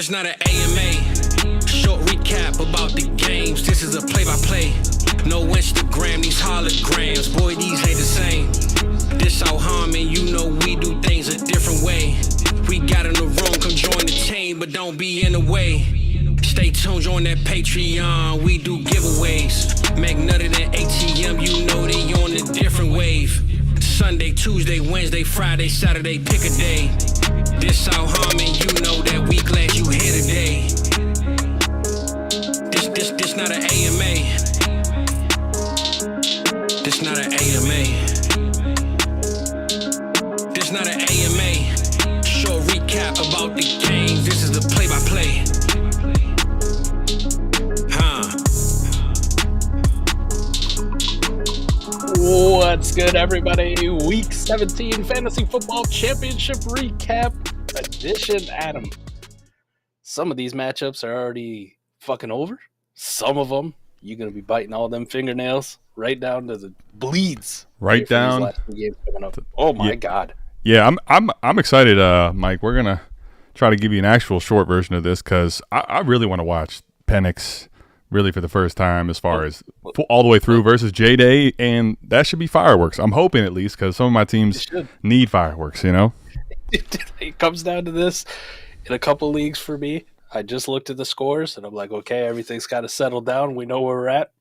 It's not an AMA. Short recap about the games. This is a play-by-play. No Instagram, these holograms. Boy, these ain't the same. This South Harmon, you know we do things a different way. We got in the room, come join the team, but don't be in the way. Stay tuned, join that Patreon. We do giveaways. Make nutted than ATM, you know they on a different wave. Sunday, Tuesday, Wednesday, Friday, Saturday, pick a day. This South Harmon, you know that we glad you here today. This not an AMA. This not an AMA. This not an AMA. Short recap about the games. This is the play-by-play. What's good, everybody? Week 17 Fantasy Football Championship Recap Edition. Adam, some of these matchups are already fucking over. Some of them, you're going to be biting all them fingernails right down to the bleeds. Right down. Last few games coming up. Oh, my God. Yeah, I'm excited, Mike. We're going to try to give you an actual short version of this because I really want to watch Penix really for the first time as far as all the way through versus J-Day, and that should be fireworks. I'm hoping at least because some of my teams need fireworks, you know? It comes down to this. In a couple leagues for me, I just looked at the scores, and I'm like, okay, everything's got to settle down. We know where we're at.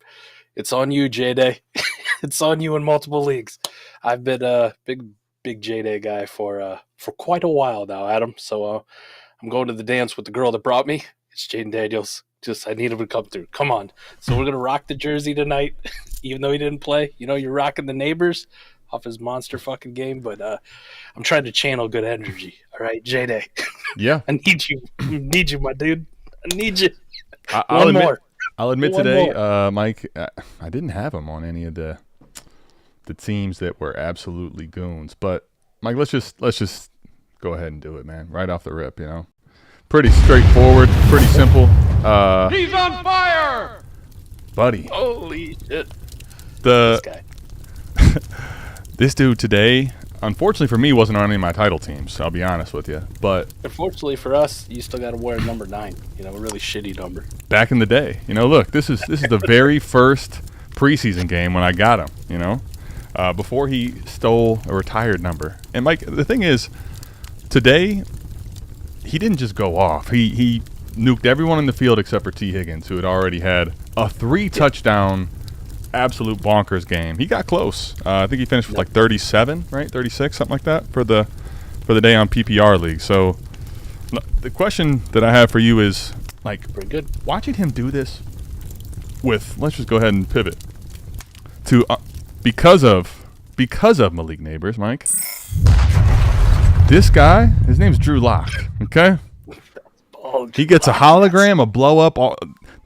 It's on you, J-Day. It's on you in multiple leagues. I've been a big J-Day guy for quite a while now, Adam. So I'm going to the dance with the girl that brought me. It's Jaden Daniels. I need him to come through. Come on. So we're going to rock the jersey tonight, even though he didn't play. You know, you're rocking the Nabers off his monster fucking game, but I'm trying to channel good energy. All right, J-Day. Yeah. I need you. I need you, my dude. I need you. I'll admit today, Mike, I didn't have him on any of the teams that were absolutely goons. But, Mike, let's just go ahead and do it, man. Right off the rip, you know. Pretty straightforward, pretty simple. He's on fire! Buddy. Holy shit. This guy. This dude today, unfortunately for me, wasn't on any of my title teams, I'll be honest with you. But unfortunately for us, you still got to wear number 9. You know, a really shitty number. Back in the day. You know, look, this is the very first preseason game when I got him, you know, before he stole a retired number. And, Mike, the thing is, today, he didn't just go off. He nuked everyone in the field except for T. Higgins, who had already had a 3-touchdown absolute bonkers game. He got close. I think he finished with like 37, right? 36, something like that for the day on PPR league. So the question that I have for you is, like, pretty good. Watching him do this with, let's just go ahead and pivot to because of Malik Nabers, Mike. This guy, his name's Drew Lock, okay? He gets a hologram, a blow-up.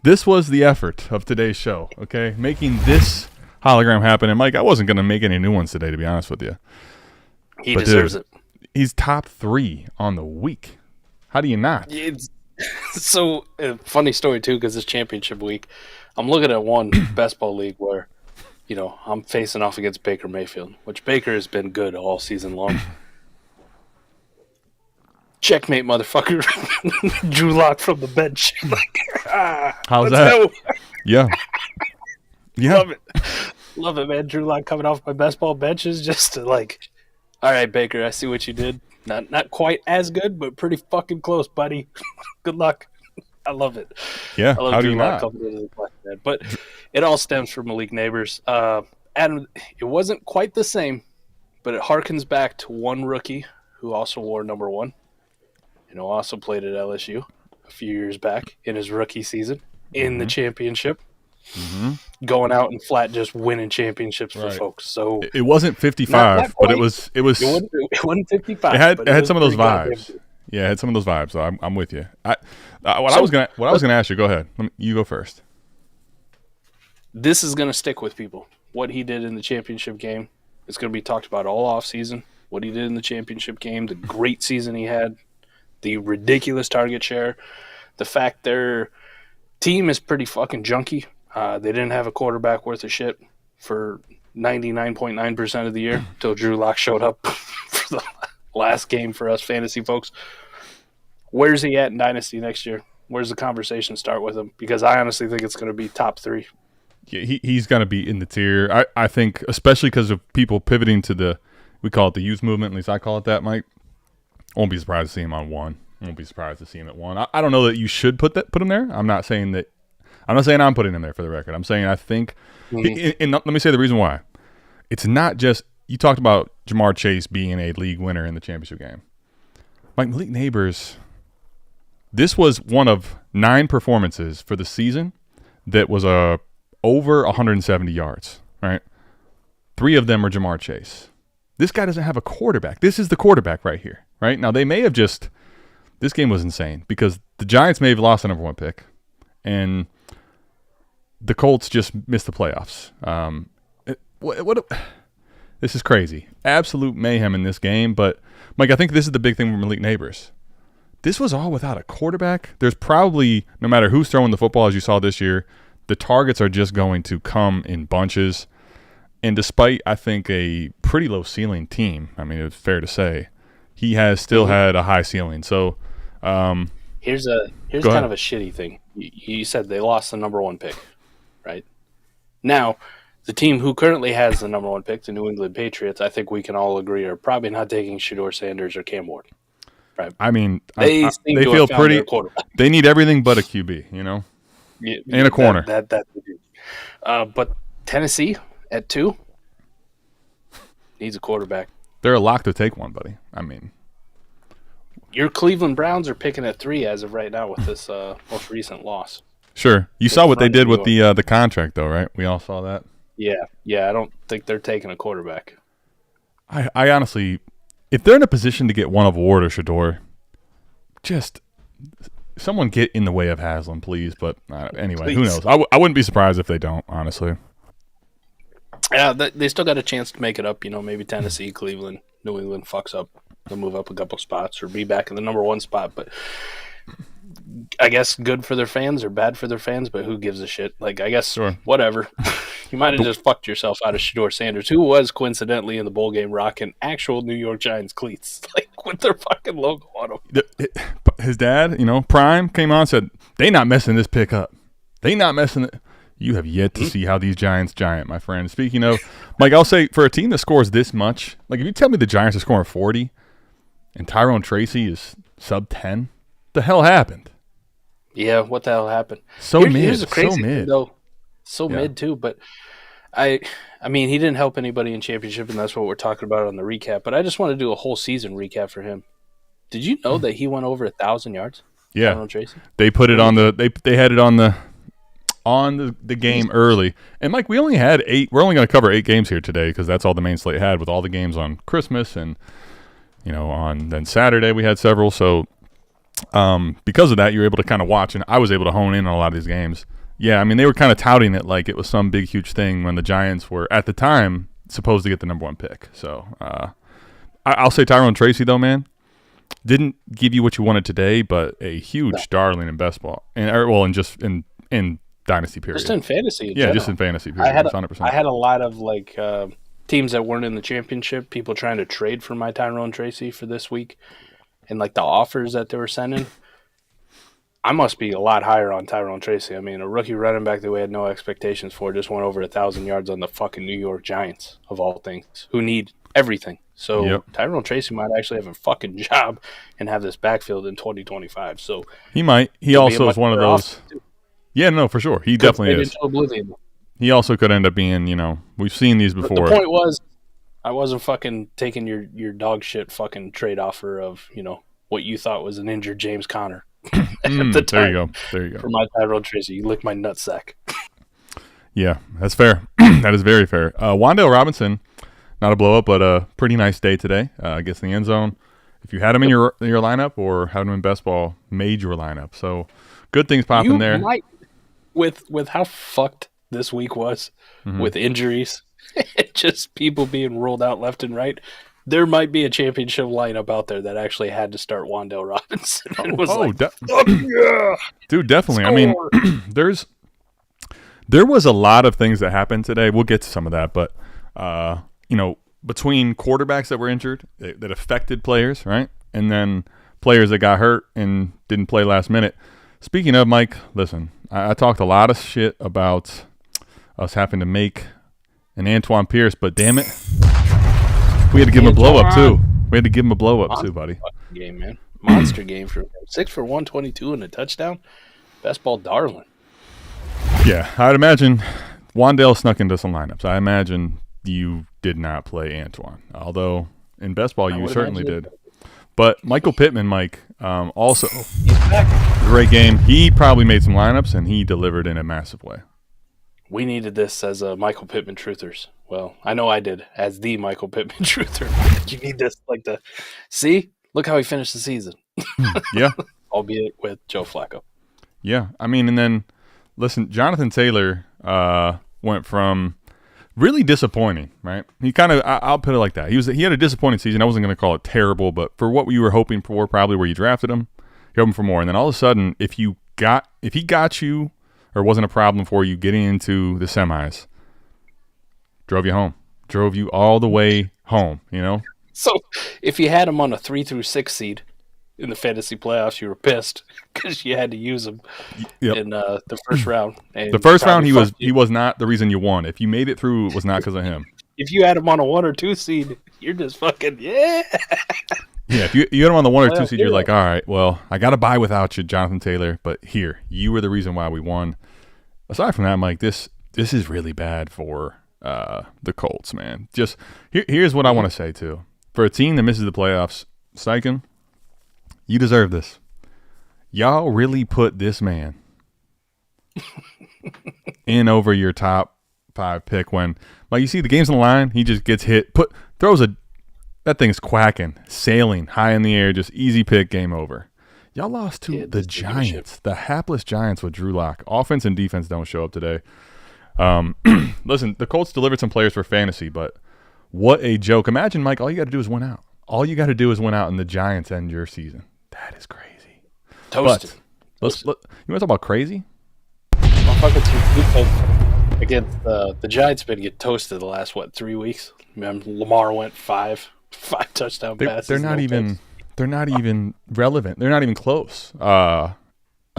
This was the effort of today's show, okay? Making this hologram happen. And, Mike, I wasn't going to make any new ones today, to be honest with you. He deserves it. He's top 3 on the week. How do you not? So, funny story, too, because it's championship week. I'm looking at one best ball league where, you know, I'm facing off against Baker Mayfield, which Baker has been good all season long. Checkmate, motherfucker. Drew Lock from the bench. How's that? Yeah. Love it, man. Drew Lock coming off my best ball benches just to, like, all right, Baker, I see what you did. Not quite as good, but pretty fucking close, buddy. Good luck. I love it. Yeah, I love Drew Lock coming into the play, man. But it all stems from Malik Nabers. Adam, it wasn't quite the same, but it harkens back to one rookie who also wore number 1. You know, also played at LSU a few years back in his rookie season in the championship, going out and flat just winning championships for folks. So it wasn't 55, but it was. It wasn't 55. It had some of those vibes. Yeah, it had some of those vibes. So I'm with you. I was gonna ask you. Go ahead. You go first. This is gonna stick with people. What he did in the championship game is gonna be talked about all off season. What he did in the championship game, the great season he had. The ridiculous target share, the fact their team is pretty fucking junky. They didn't have a quarterback worth of shit for 99.9% of the year until Drew Lock showed up for the last game for us fantasy folks. Where's he at in Dynasty next year? Where's the conversation start with him? Because I honestly think it's going to be top 3. Yeah, he's going to be in the tier. I think, especially because of people pivoting to we call it the youth movement, at least I call it that, Mike. I won't be surprised to see him on 1. I won't be surprised to see him at 1. I don't know that you should put him there. I'm not saying I'm putting him there for the record. I'm saying I think, and let me say the reason why. It's not just, you talked about Jamar Chase being a league winner in the championship game. Malik Nabers, this was one of 9 performances for the season that was over 170 yards, right? 3 of them are Jamar Chase. This guy doesn't have a quarterback. This is the quarterback right here, right? Now, they may have just – this game was insane because the Giants may have lost the number 1 pick, and the Colts just missed the playoffs. This is crazy. Absolute mayhem in this game, but, Mike, I think this is the big thing with Malik Nabers. This was all without a quarterback. There's probably, no matter who's throwing the football, as you saw this year, the targets are just going to come in bunches. And despite, I think, a pretty low ceiling team, I mean, it's fair to say, he has still had a high ceiling. So here's kind of a shitty thing. You said they lost the number 1 pick, right? Now, the team who currently has the number 1 pick, the New England Patriots, I think we can all agree are probably not taking Shedeur Sanders or Cam Ward. Right. I mean, they feel pretty. They need everything but a QB, and a corner. That they do. But Tennessee at 2 needs a quarterback. They're a lock to take one, buddy. I mean, your Cleveland Browns are picking at 3 as of right now with this most recent loss. Sure, you saw what they did with the contract, though, right? We all saw that. Yeah. I don't think they're taking a quarterback. I honestly. If they're in a position to get one of Ward or Shedeur, just someone get in the way of Haslam, please. But anyway, Who knows? I wouldn't be surprised if they don't, honestly. Yeah, they still got a chance to make it up. Maybe Tennessee, Cleveland, New England fucks up. They'll move up a couple spots or be back in the number 1 spot. But I guess good for their fans or bad for their fans, but who gives a shit? I guess sure. Whatever. You might have just fucked yourself out of Shedeur Sanders, who was coincidentally in the bowl game rocking actual New York Giants cleats, with their fucking logo on them. His dad, Prime, came on and said, they not messing this pick up. They not messing it. You have yet to see how these Giants giant, my friend. Speaking of, Mike, I'll say for a team that scores this much, if you tell me the Giants are scoring 40 and Tyrone Tracy is sub 10, the hell happened? Yeah, what the hell happened? Here's the crazy mid. Thing, though. Mid, too, but I mean, he didn't help anybody in championship, and that's what we're talking about on the recap, but I just want to do a whole season recap for him. Did you know that he went over 1,000 yards? Yeah. They put it on they had it on the game early. And Mike, we only had 8. We're only going to cover 8 games here today because that's all the main slate had with all the games on Christmas and on then Saturday we had several. So because of that, you were able to kind of watch, and I was able to hone in on a lot of these games. Yeah, I mean, they were kind of touting it like it was some big, huge thing when the Giants were, at the time, supposed to get the number 1 pick. So I'll say Tyrone Tracy, though, man, didn't give you what you wanted today, but a huge darling in best ball. And just in Dynasty period. Just in fantasy. Yeah, just in fantasy period. 100%. I had a lot of, teams that weren't in the championship, people trying to trade for my Tyrone Tracy for this week, and, the offers that they were sending. I must be a lot higher on Tyrone Tracy. I mean, a rookie running back that we had no expectations for just went over 1,000 yards on the fucking New York Giants, of all things, who need everything. So Tyrone Tracy might actually have a fucking job and have this backfield in 2025. So he might. He also is one of those. Yeah, no, for sure. He definitely is. He also could end up being, we've seen these before. The point was, I wasn't fucking taking your dog shit fucking trade offer of, what you thought was an injured James Conner. At the time, there you go. For my Tyrone Tracy, you licked my nutsack. Yeah, that's fair. That is very fair. Wan'Dale Robinson, not a blow up, but a pretty nice day today. Gets in the end zone. If you had him in your lineup or had him in best ball, made your lineup. So good things popping there. With how fucked this week was with injuries, just people being rolled out left and right. There might be a championship lineup out there that actually had to start Wan'Dale Robinson. And was yeah, dude, definitely. Score. I mean, there was a lot of things that happened today. We'll get to some of that, but between quarterbacks that were injured that affected players, right, and then players that got hurt and didn't play last minute. Speaking of, Mike, listen, I talked a lot of shit about us having to make an Antoine Pierce, but damn it, we had to give him a blow up too. We had to give him a blow up too, buddy. Game, man. Monster game for him. 6 for 122 and a touchdown. Best ball darling. Yeah, I'd imagine Wandale snuck into some lineups. I imagine you did not play Antoine, although in best ball you certainly did. But Michael Pittman, Mike, also he's back. Great game. He probably made some lineups, and he delivered in a massive way. We needed this as a Michael Pittman truthers. Well, I know I did as the Michael Pittman truther. You need this see? Look how he finished the season. Yeah. Albeit with Joe Flacco. Yeah. I mean, and then, listen, Jonathan Taylor went from really disappointing, right? He kind of, I'll put it like that. He had a disappointing season. I wasn't going to call it terrible, but for what you were hoping for, probably where you drafted him, you're hoping for more. And then all of a sudden, if he got you or wasn't a problem for you getting into the semis, drove you all the way home, you know? So if you had him on a 3 through 6 seed in the fantasy playoffs, you were pissed because you had to use him in the first round. And the first round, he was not the reason you won. If you made it through, it was not because of him. If you had him on a 1 or 2 seed, you're just fucking Yeah, if you had him on the 1 or 2 seed, you're like, all right, well, I got to buy without you, Jonathan Taylor, but here, you were the reason why we won. Aside from that, Mike, this is really bad for the Colts, man. Just here's what I want to say too. For a team that misses the playoffs, Steichen, you deserve this. Y'all really put this man in over your top 5 pick when, like, you see the game's on the line, he just gets hit, that thing's quacking, sailing high in the air, just easy pick, game over. Y'all lost to the Giants, the hapless Giants with Drew Lock. Offense and defense don't show up today. Listen, the Colts delivered some players for fantasy, but what a joke. Imagine, Mike, all you got to do is win out. All you got to do is win out, and the Giants end your season. That is crazy. Toasted. But you want to talk about crazy? Against the Giants been get toasted the last, 3 weeks? Remember, Lamar went 5 touchdown passes. They're not even relevant. They're not even close. I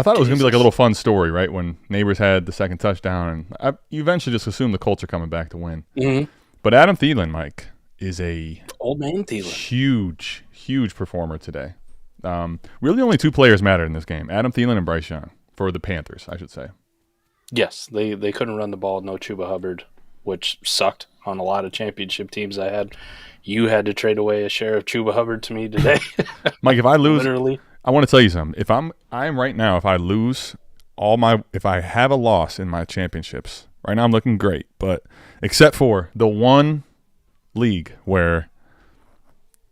thought it was going to be like a little fun story, right? When Nabers had the second touchdown, and you eventually just assume the Colts are coming back to win. Mm-hmm. But Adam Thielen, Mike, is a old man Thielen, huge performer today. Really, only 2 players mattered in this game: Adam Thielen and Bryce Young for the Panthers, I should say. Yes, they couldn't run the ball. No Chuba Hubbard, which sucked on a lot of championship teams I had. You had to trade away a share of Chuba Hubbard to me today. Mike, if I lose, literally, I want to tell you something. If I'm right now, if I lose if I have a loss in my championships, right now I'm looking great, but except for the one league where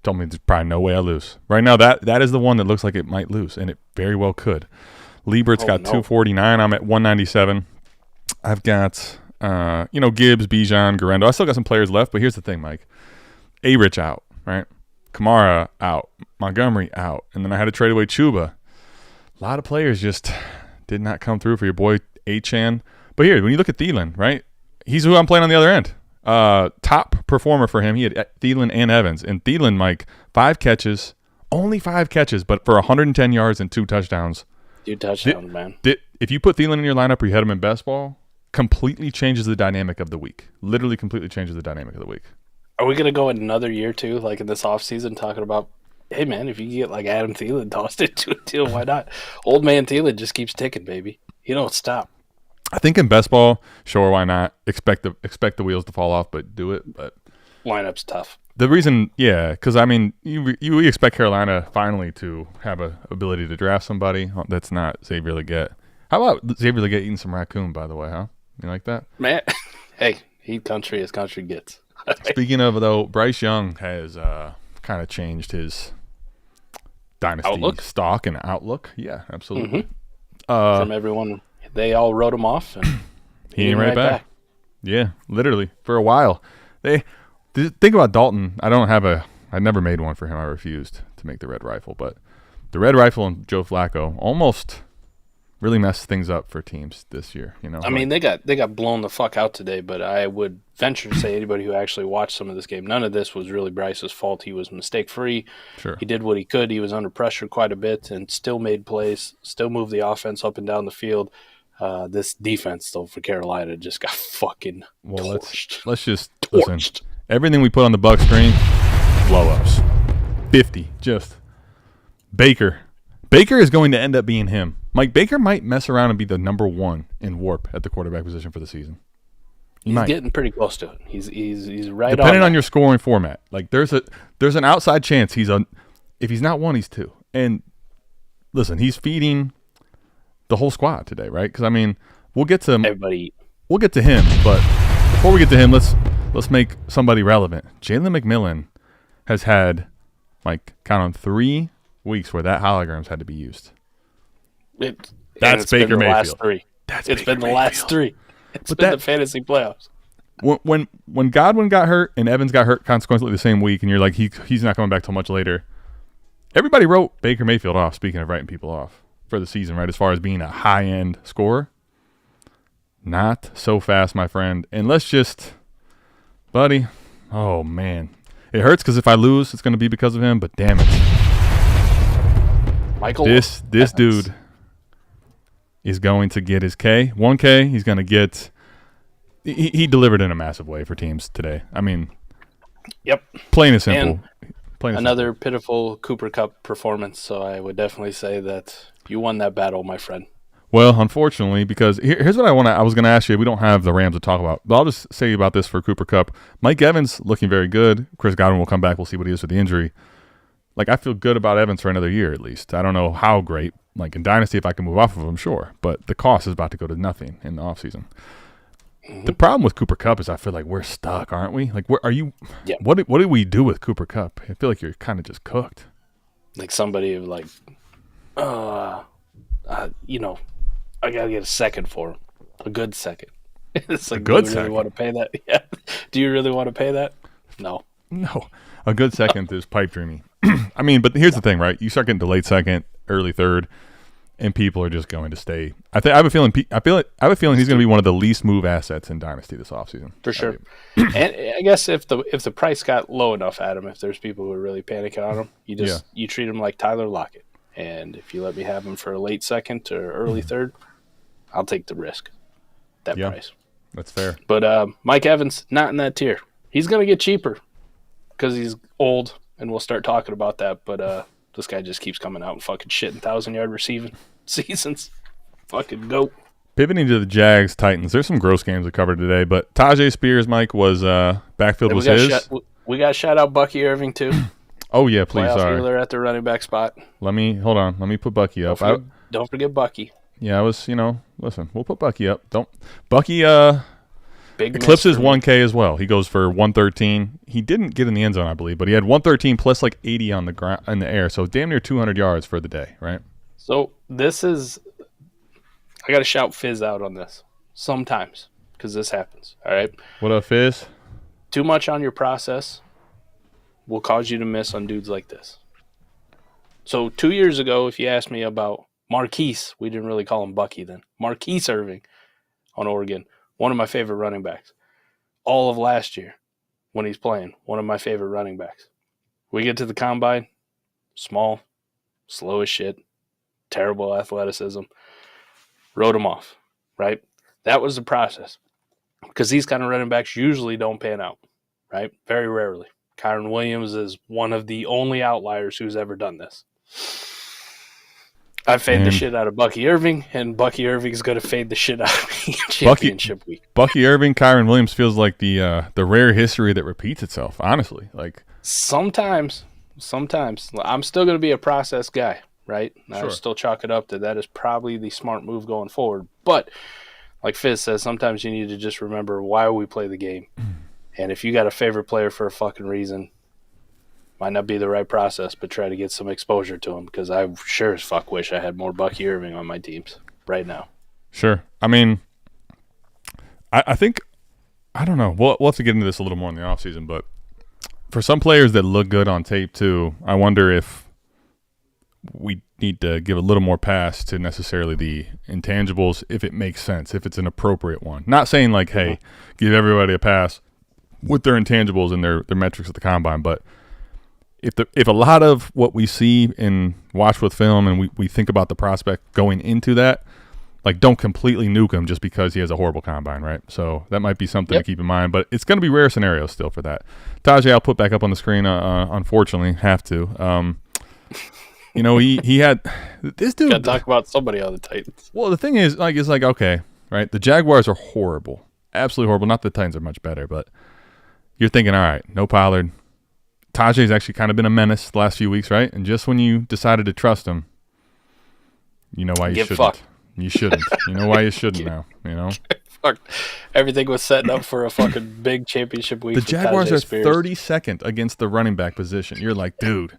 told me there's probably no way I lose. Right now, that is the one that looks like it might lose, and it very well could. Liebert's got 249. I'm at 197. I've got Gibbs, Bijan, Garendo. I still got some players left, but here's the thing, Mike. A-Rich out, right? Kamara out. Montgomery out. And then I had to trade away Chuba. A lot of players just did not come through for your boy A-Chan. But here, when you look at Thielen, right? He's who I'm playing on the other end. Top performer for him. He had Thielen and Evans. And Thielen, Mike, 5 catches. Only 5 catches, but for 110 yards and 2 touchdowns. 2 touchdowns, man. If you put Thielen in your lineup or you had him in best ball, completely changes the dynamic of the week. Literally completely changes the dynamic of the week. Are we going to go another year, too, like in this offseason, talking about, hey, man, if you get like Adam Thielen tossed into a deal, why not? Old man Thielen just keeps ticking, baby. He don't stop. I think in best ball, sure, why not? Expect the wheels to fall off, but do it. But lineup's tough. The reason, because, I mean, you expect Carolina finally to have a ability to draft somebody that's not Xavier Legette. How about Xavier Legette eating some raccoon, by the way, huh? You like that? Man, hey, eat country as country gets. Speaking of, though, Bryce Young has kind of changed his dynasty stock and outlook. Yeah, absolutely. Mm-hmm. From everyone, they all wrote him off, and he ain't right back. Yeah, literally for a while. Think about Dalton. I never made one for him. I refused to make the red rifle, but the red rifle and Joe Flacco almost really mess things up for teams this year. I mean, they got blown the fuck out today, but I would venture to say anybody who actually watched some of this game, none of this was really Bryce's fault. He was mistake-free. Sure. He did what he could. He was under pressure quite a bit and still made plays, still moved the offense up and down the field. This defense, though, for Carolina just got fucking torched. Let's just listen. Everything we put on the Bucs screen, blow-ups. 50, just Baker. Baker is going to end up being him. Mike Baker might mess around and be the number 1 in WARP at the quarterback position for the season. He's getting pretty close to it. He's right on. Depending on your scoring format, like there's an outside chance if he's not 1, he's 2. And listen, he's feeding the whole squad today, right? Because I mean, we'll get to everybody. We'll get to him, but before we get to him, let's make somebody relevant. Jalen McMillan has had count on 3 weeks where that holograms had to be used. That's Baker Mayfield. It's been the last 3. It's been the fantasy playoffs. When Godwin got hurt and Evans got hurt consequently the same week, and you're like, he's not coming back till much later, everybody wrote Baker Mayfield off, speaking of writing people off, for the season, right, as far as being a high-end scorer. Not so fast, my friend. And let's just, buddy, oh, man. It hurts because if I lose, it's going to be because of him, but damn it. This dude is going to get his K. 1K, he's going to get – he delivered in a massive way for teams today. I mean, yep. Plain and simple. Another pitiful Cooper Kupp performance, so I would definitely say that you won that battle, my friend. Well, unfortunately, because here's what I was going to ask you. We don't have the Rams to talk about, but I'll just say about this for Cooper Kupp. Mike Evans looking very good. Chris Godwin will come back. We'll see what he is with the injury. I feel good about Evans for another year at least. I don't know how great. In Dynasty, if I can move off of him, sure. But the cost is about to go to nothing in the offseason. Mm-hmm. The problem with Cooper Kupp is I feel like we're stuck, aren't we? Where are you? Yeah. What do we do with Cooper Kupp? I feel like you're kind of just cooked. Somebody I got to get a second for him. A good second. It's a good second. Do you really want to pay that? Yeah. Do you really want to pay that? No. A good second is pipe dreaming. I mean, but here's the thing, right? You start getting to late second, early third, and people are just going to stay. I have a feeling he's going to be one of the least move assets in Dynasty this offseason. For sure. And I guess if the price got low enough at him, if there's people who are really panicking on him, you treat him like Tyler Lockett. And if you let me have him for a late second or early third, I'll take the risk. That price. That's fair. But Mike Evans, not in that tier. He's going to get cheaper because he's old, and we'll start talking about that. But this guy just keeps coming out and fucking shitting 1,000-yard receiving seasons. Fucking goat. Pivoting to the Jags, Titans, there's some gross games we covered today, but Tajay Spears, Mike, was backfield was his. We got to shout out Bucky Irving, too. Oh, yeah, please. Playoff Sorry. Wheeler at the running back spot. Hold on. Let me put Bucky up. Don't forget Bucky. Yeah, listen, we'll put Bucky up. Bucky Big eclipses 1K as well. He goes for 113. He didn't get in the end zone, I believe, but he had 113 plus 80 on the ground in the air, so damn near 200 yards for the day, right? So this is – I got to shout Fizz out on this sometimes because this happens, all right? What up, Fizz? Too much on your process will cause you to miss on dudes like this. So 2 years ago, if you asked me about Marquise, we didn't really call him Bucky then, Marquise Irving on Oregon, one of my favorite running backs. All of last year when he's playing, one of my favorite running backs. We get to the combine, small, slow as shit, terrible athleticism. Wrote him off, right? That was the process. Because these kind of running backs usually don't pan out, right? Very rarely. Kyron Williams is one of the only outliers who's ever done this. I fade the shit out of Bucky Irving, and Bucky Irving's going to fade the shit out of me in championship week. Bucky Irving, Kyron Williams feels like the rare history that repeats itself, honestly. Sometimes. I'm still going to be a process guy, right? Sure. I still chalk it up that is probably the smart move going forward. But like Fizz says, sometimes you need to just remember why we play the game. And if you got a favorite player for a fucking reason, might not be the right process, but try to get some exposure to him because I sure as fuck wish I had more Bucky Irving on my teams right now. Sure. I mean, I think, I don't know. We'll have to get into this a little more in the offseason, but for some players that look good on tape too, I wonder if we need to give a little more pass to necessarily the intangibles if it makes sense, if it's an appropriate one. Not saying like, hey, give everybody a pass with their intangibles and their metrics at the combine, but if a lot of what we see and watch with film and we think about the prospect going into that, like don't completely nuke him just because he has a horrible combine, right? So that might be something to keep in mind, but it's going to be rare scenarios still for that. Tajay, I'll put back up on the screen, unfortunately, have to. He had this dude. Got to talk about somebody on the Titans. Well, the thing is, like, it's like, okay, right? The Jaguars are horrible, absolutely horrible. Not the Titans are much better, but you're thinking, all right, no Pollard. Tajay's actually kind of been a menace the last few weeks, right? And just when you decided to trust him, you know why you shouldn't. Fucked. You shouldn't. You know why you shouldn't now, you know? Fuck. Everything was setting up for a fucking big championship week. The Jaguars are 32nd against the running back position. You're like, dude,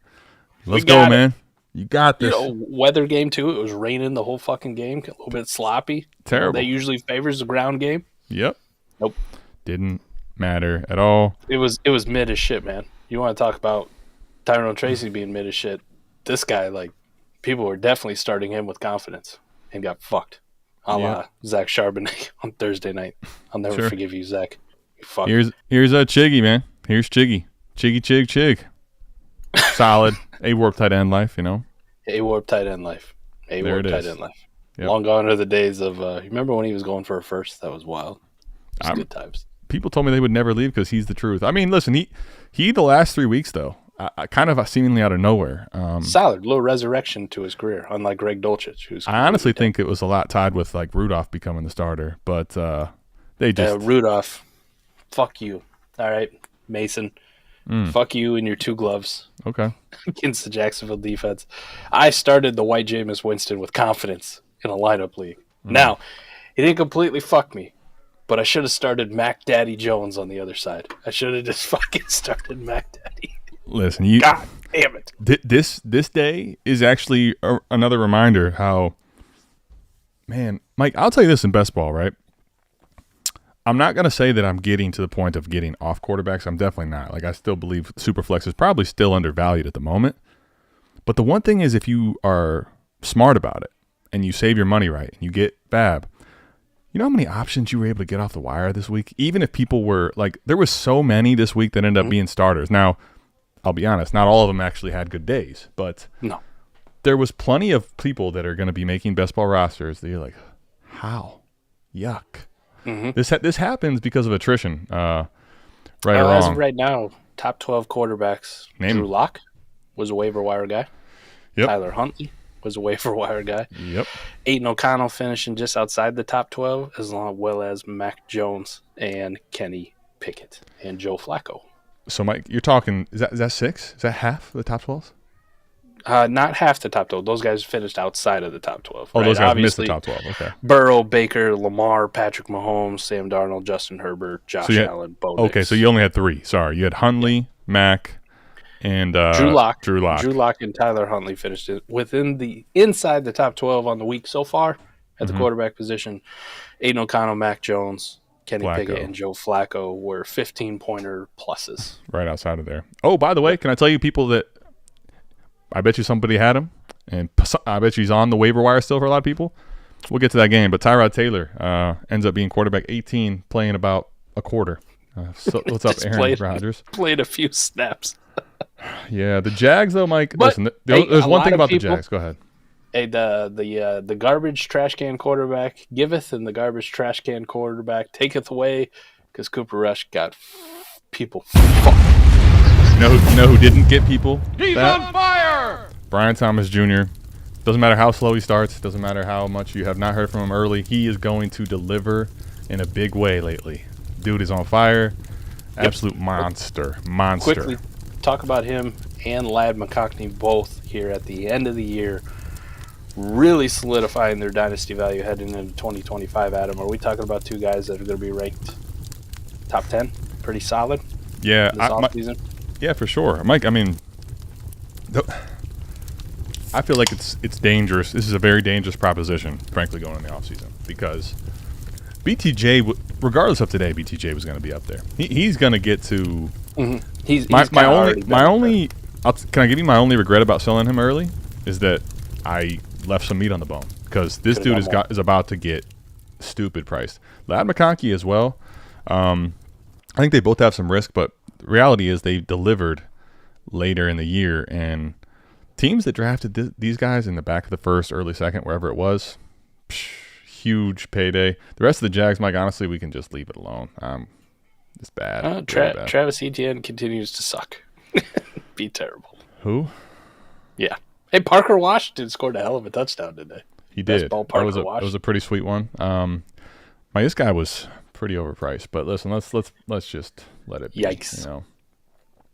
let's go, man. You got this. Weather game, too. It was raining the whole fucking game. A little bit sloppy. Terrible. That usually favors the ground game. Yep. Nope. Didn't matter at all. It was mid as shit, man. You want to talk about Tyrone Tracy being mid as shit. This guy, like, people were definitely starting him with confidence and got fucked. A la Zach Charbonnet on Thursday night. I'll never forgive you, Zach. You fuck. Here's Chiggy, man. Here's Chiggy. Chig. Solid. A-Warp tight end life, you know? A-Warp tight end life. A-Warp tight end life. Yep. Long gone are the days of, you remember when he was going for a first? That was wild. It was good times. People told me they would never leave because he's the truth. I mean, listen, he the last 3 weeks, though, kind of seemingly out of nowhere. Solid. Little resurrection to his career, unlike Greg Dulcich. I honestly think it was a lot tied with, like, Rudolph becoming the starter, but they just... Rudolph, fuck you. All right, Mason. Fuck you and your 2 gloves. Okay. Against the Jacksonville defense. I started the white Jameis Winston with confidence in a lineup league. Now, he didn't completely fuck me, but I should have started Mac Daddy Jones on the other side. I should have just fucking started Mac Daddy. Listen, God damn it. This day is actually another reminder how, man, Mike, I'll tell you this in best ball, right? I'm not going to say that I'm getting to the point of getting off quarterbacks. I'm definitely not. Like, I still believe Superflex is probably still undervalued at the moment. But the one thing is, if you are smart about it and you save your money right and you get Fab, you know how many options you were able to get off the wire this week? Even if people were, like, there was so many this week that ended up being starters. Now, I'll be honest, not all of them actually had good days. But there was plenty of people that are going to be making best ball rosters that you're like, how? Yuck. This happens because of attrition, right or wrong. As of right now, top 12 quarterbacks. Drew Lock was a waiver wire guy. Yep. Tyler Huntley was a waiver wire guy. Yep. Aiden O'Connell finishing just outside the top 12, as well as Mac Jones and Kenny Pickett and Joe Flacco. So, Mike, you're talking, is that 6? Is that half of the top 12s? Not half the top 12. Those guys finished outside of the top 12. Oh, right? those guys Obviously, missed the top 12. Okay. Burrow, Baker, Lamar, Patrick Mahomes, Sam Darnold, Justin Herbert, Josh Allen, Bo Nix. Okay, so you only had 3. Sorry. You had Huntley, Mac, and Drew Lock. Drew Lock and Tyler Huntley finished it inside the top 12 on the week so far at the quarterback position. Aiden O'Connell, Mac Jones, Kenny Pickett, and Joe Flacco were 15-pointer pluses. Right outside of there. Oh, by the way, can I tell you people that I bet you somebody had him, and I bet you he's on the waiver wire still for a lot of people. We'll get to that game, but Tyrod Taylor ends up being quarterback 18, playing about a quarter. So what's up, Aaron Rodgers? Played a few snaps. Yeah, the Jags, though, Mike. Listen, there's one thing about the Jags. Go ahead. Hey, the garbage trash can quarterback giveth, and the garbage trash can quarterback taketh away, because Cooper Rush got people fucked. You know who didn't get people? He's on fire! Brian Thomas Jr. Doesn't matter how slow he starts. Doesn't matter how much you have not heard from him early. He is going to deliver in a big way lately. Dude is on fire. Absolute monster. Quickly talk about him and Ladd McConkey both here at the end of the year, really solidifying their dynasty value heading into 2025. Adam, are we talking about 2 guys that are going to be ranked top 10? Pretty solid. Yeah, this offseason. Yeah, for sure, Mike. I mean, I feel like it's dangerous. This is a very dangerous proposition, frankly, going in the offseason, because BTJ, regardless of today, BTJ was going to be up there. He's going to get to. He's my only. Can I give you my only regret about selling him early? is that I left some meat on the bone because this dude is about to get stupid priced. Ladd McConkey as well. I think they both have some risk, but the reality is they delivered later in the year, and teams that drafted these guys in the back of the first, early second, wherever it was, huge payday. The rest of the Jags, Mike, honestly, we can just leave it alone. It's bad. Really bad. Travis Etienne continues to suck. Be terrible. Who? Yeah. Hey, Parker Washington scored a hell of a touchdown today. He did. It was a pretty sweet one. This guy was pretty overpriced, but listen, let's just let it be. Yikes. You know.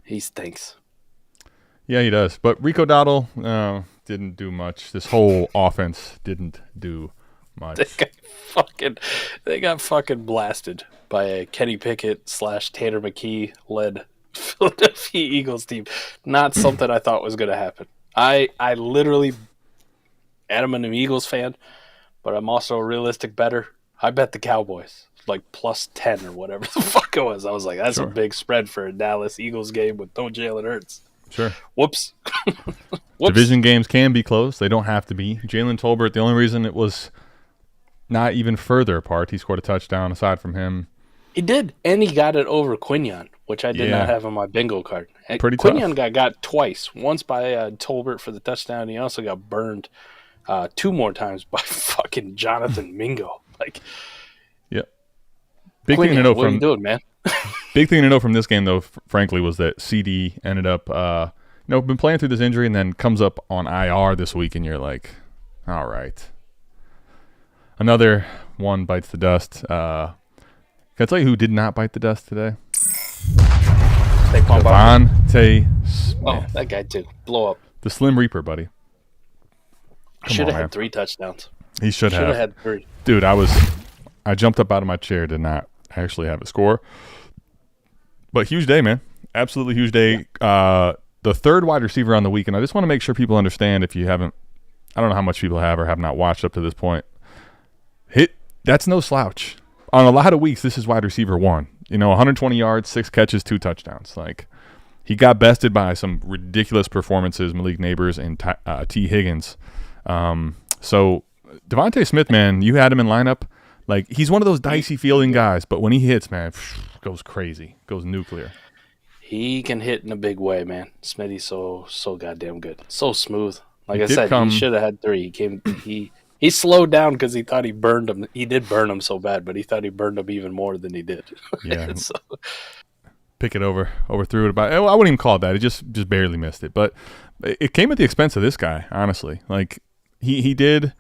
He stinks. Yeah, he does. But Rico Dowdle didn't do much. This whole offense didn't do much. They got fucking blasted by a Kenny Pickett / Tanner McKee led Philadelphia Eagles team. Not something I thought was going to happen. I literally, I'm an Eagles fan, but I'm also a realistic bettor. I bet the Cowboys like +10 or whatever the fuck it was. I was like, that's a big spread for a Dallas Eagles game with no Jalen Hurts. Sure. Whoops. Division games can be close. They don't have to be. Jalen Tolbert, the only reason it was not even further apart, he scored a touchdown aside from him. He did, and he got it over Quinion, which I did not have on my bingo card. Pretty Quinion tough. got twice, once by Tolbert for the touchdown, and he also got burned 2 more times by fucking Jonathan Mingo. Like, yep. Big Quinion, thing to know what are you doing, man? Big thing to know from this game, though, frankly, was that CD ended up, been playing through this injury and then comes up on IR this week, and you're like, all right. Another one bites the dust. Can I tell you who did not bite the dust today? DeVonta Smith. Oh, that guy too. Blow up. The Slim Reaper, buddy. Should have had 3 touchdowns. He should have had 3. Dude, I jumped up out of my chair to not actually have it score. But huge day, man. Absolutely huge day. The third wide receiver on the week, and I just want to make sure people understand, if you haven't, I don't know how much people have or have not watched up to this point. That's no slouch. On a lot of weeks, this is wide receiver 1. 120 yards, 6 catches, 2 touchdowns. Like, he got bested by some ridiculous performances, Malik Nabers and T. Higgins. So DeVonta Smith, man, you had him in lineup. Like, he's one of those dicey fielding guys, but when he hits, man, goes crazy, goes nuclear. He can hit in a big way, man. Smitty's so goddamn good, so smooth. Like I said, he should have had 3. He slowed down because he thought he burned him. He did burn him so bad, but he thought he burned him even more than he did. Yeah. Pick it overthrew it about. I wouldn't even call it that. He just barely missed it, but it came at the expense of this guy. Honestly, like he did,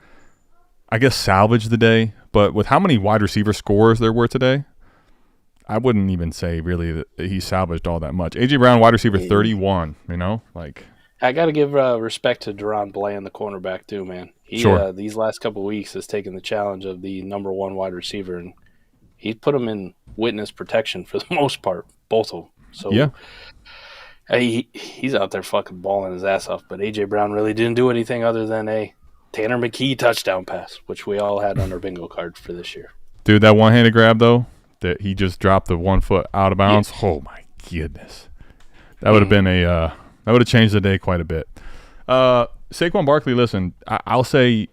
I guess, salvage the day. But with how many wide receiver scores there were today, I wouldn't even say really that he salvaged all that much. A.J. Brown, wide receiver 31, like. I got to give respect to Deron Bland, the cornerback, too, man. He, these last couple of weeks, has taken the challenge of the number 1 wide receiver, and he's put him in witness protection for the most part, both of them. So, yeah. He's out there fucking balling his ass off, but A.J. Brown really didn't do anything other than a Tanner McKee touchdown pass, which we all had on our bingo card for this year. Dude, that one-handed grab, though, that he just dropped the 1 foot out of bounds, oh, my goodness. That would have been that would have changed the day quite a bit. Saquon Barkley, listen, I'll say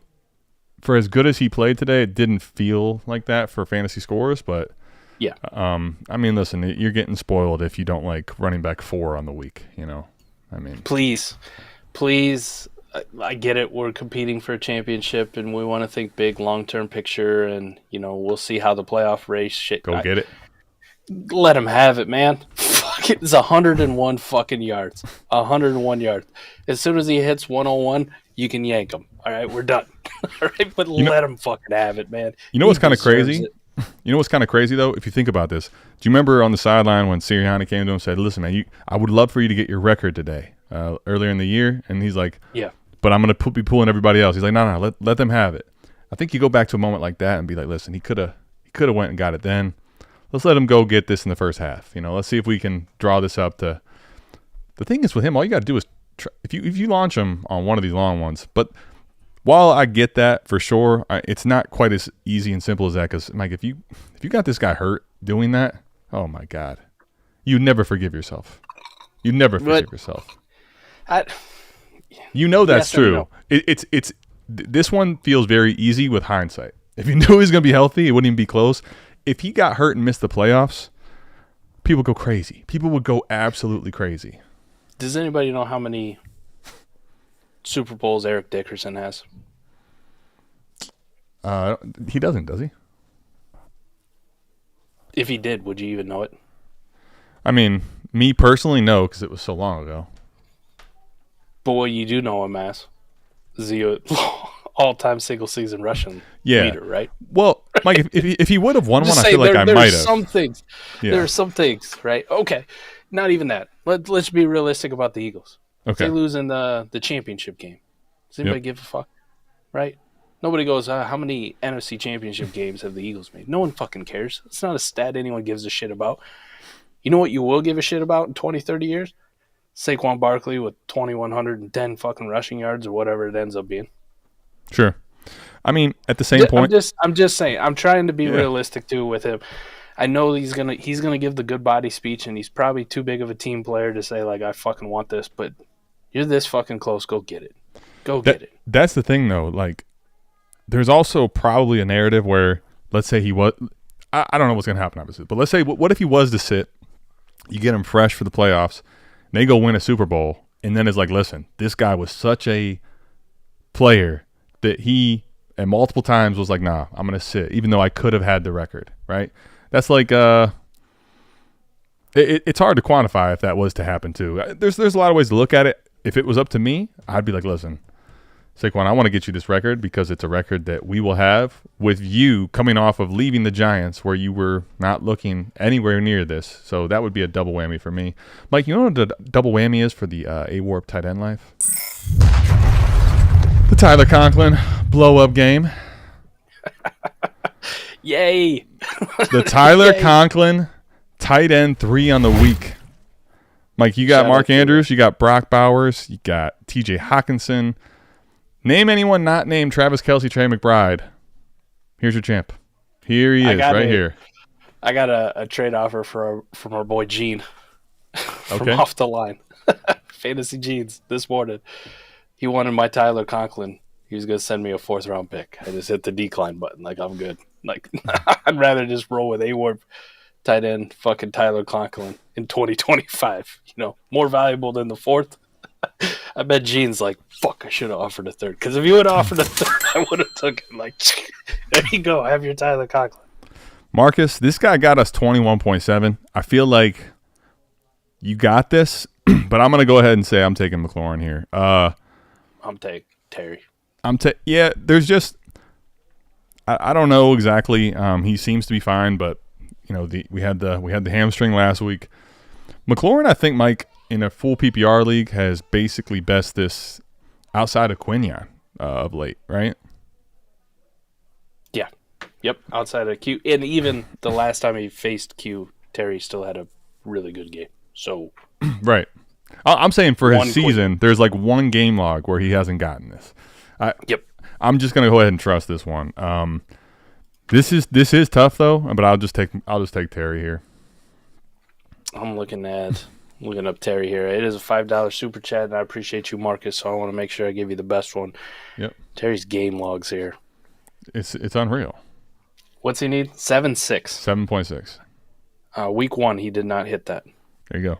for as good as he played today, it didn't feel like that for fantasy scores, but yeah. I mean, listen, you're getting spoiled if you don't like running back 4 on the week, I mean. Please, I get it. We're competing for a championship, and we want to think big, long-term picture, and, we'll see how the playoff race shit. Go get it. Let him have it, man. It's 101 fucking yards. 101 yards. As soon as he hits 101, you can yank him. All right, we're done. All right, but let him fucking have it, man. You know what's kind of crazy? You know what's kind of crazy, though? If you think about this, do you remember on the sideline when Sirianni came to him and said, listen, man, I would love for you to get your record today, earlier in the year? And he's like, yeah, but I'm going to be pulling everybody else. He's like, no, let them have it. I think you go back to a moment like that and be like, listen, he could have went and got it then. Let's let him go get this in the first half. Let's see if we can draw this up to. The thing is with him, all you got to do is if you launch him on one of these long ones. But while I get that for sure, it's not quite as easy and simple as that. Because Mike, if you got this guy hurt doing that, oh my God, you'd never forgive yourself. You'd never forgive yourself. You know that's Yes and true. no. It's this one feels very easy with hindsight. If you knew he was going to be healthy, it wouldn't even be close. If he got hurt and missed the playoffs, people go crazy. People would go absolutely crazy. Does anybody know how many Super Bowls Eric Dickerson has? He doesn't, does he? If he did, would you even know it? I mean, me personally, no, because it was so long ago. But what you do know him as is the all-time single-season rushing leader, right? Well, Mike, if he would have won one, I feel like I might have. There's some things. Yeah. There are some things, right? Okay, not even that. Let's be realistic about the Eagles. Okay. They lose in the championship game. Does anybody give a fuck? Right? Nobody goes, how many NFC championship games have the Eagles made? No one fucking cares. It's not a stat anyone gives a shit about. You know what you will give a shit about in 20, 30 years? Saquon Barkley with 2,110 fucking rushing yards or whatever it ends up being. Sure. I mean, at the same point, I'm just saying. I'm trying to be realistic too with him. I know he's gonna give the good body speech, and he's probably too big of a team player to say like I fucking want this. But you're this fucking close. Go get it. Get it. That's the thing, though. Like, there's also probably a narrative where, let's say he was. I don't know what's gonna happen, obviously, but let's say what if he was to sit? You get him fresh for the playoffs, and they go win a Super Bowl, and then it's like, listen, this guy was such a player that he, and multiple times was like, nah, I'm going to sit, even though I could have had the record, right? That's like, it's hard to quantify if that was to happen too. There's a lot of ways to look at it. If it was up to me, I'd be like, listen, Saquon, I want to get you this record because it's a record that we will have with you coming off of leaving the Giants where you were not looking anywhere near this. So that would be a double whammy for me. Mike, you know what the double whammy is for the A-Warp tight end life? The Tyler Conklin blow-up game. Yay! The Tyler Conklin tight end 3 on the week. Mike, you got Mark Andrews, you got Brock Bowers, you got TJ Hawkinson. Name anyone not named Travis Kelce, Trey McBride. Here's your champ. Here he is, right here. I got a trade offer from our boy Gene from Okay. Off the Line. Fantasy Jeans this morning. He wanted my Tyler Conklin. He was going to send me a 4th-round pick. I just hit the decline button. Like, I'm good. Like, I'd rather just roll with A-Warp tight end fucking Tyler Conklin in 2025. You know, more valuable than the 4th. I bet Gene's like, fuck, I should have offered a 3rd. Because if you would have offered a 3rd, I would have took it. Like, there you go. Have your Tyler Conklin. Marcus, this guy got us 21.7. I feel like you got this, but I'm going to go ahead and say I'm taking McLaurin here. I'm taking Terry. Yeah, there's just I don't know exactly. He seems to be fine, but you know, we had the hamstring last week. McLaurin, I think, Mike, in a full PPR league has basically best this outside of Quinion of late, right? Yeah. Yep. Outside of Q, and even the last time he faced Q, Terry still had a really good game. So right. I'm saying for his season, quick. there's like one game log where he hasn't gotten this. Yep. I'm just gonna go ahead and trust this one. This is tough though, but I'll just take Terry here. I'm looking up Terry here. It is a $5 super chat, and I appreciate you, Marcus. So I want to make sure I give you the best one. Yep. Terry's game logs here. It's unreal. What's he need? 7.6. 7.6. Week 1, he did not hit that. There you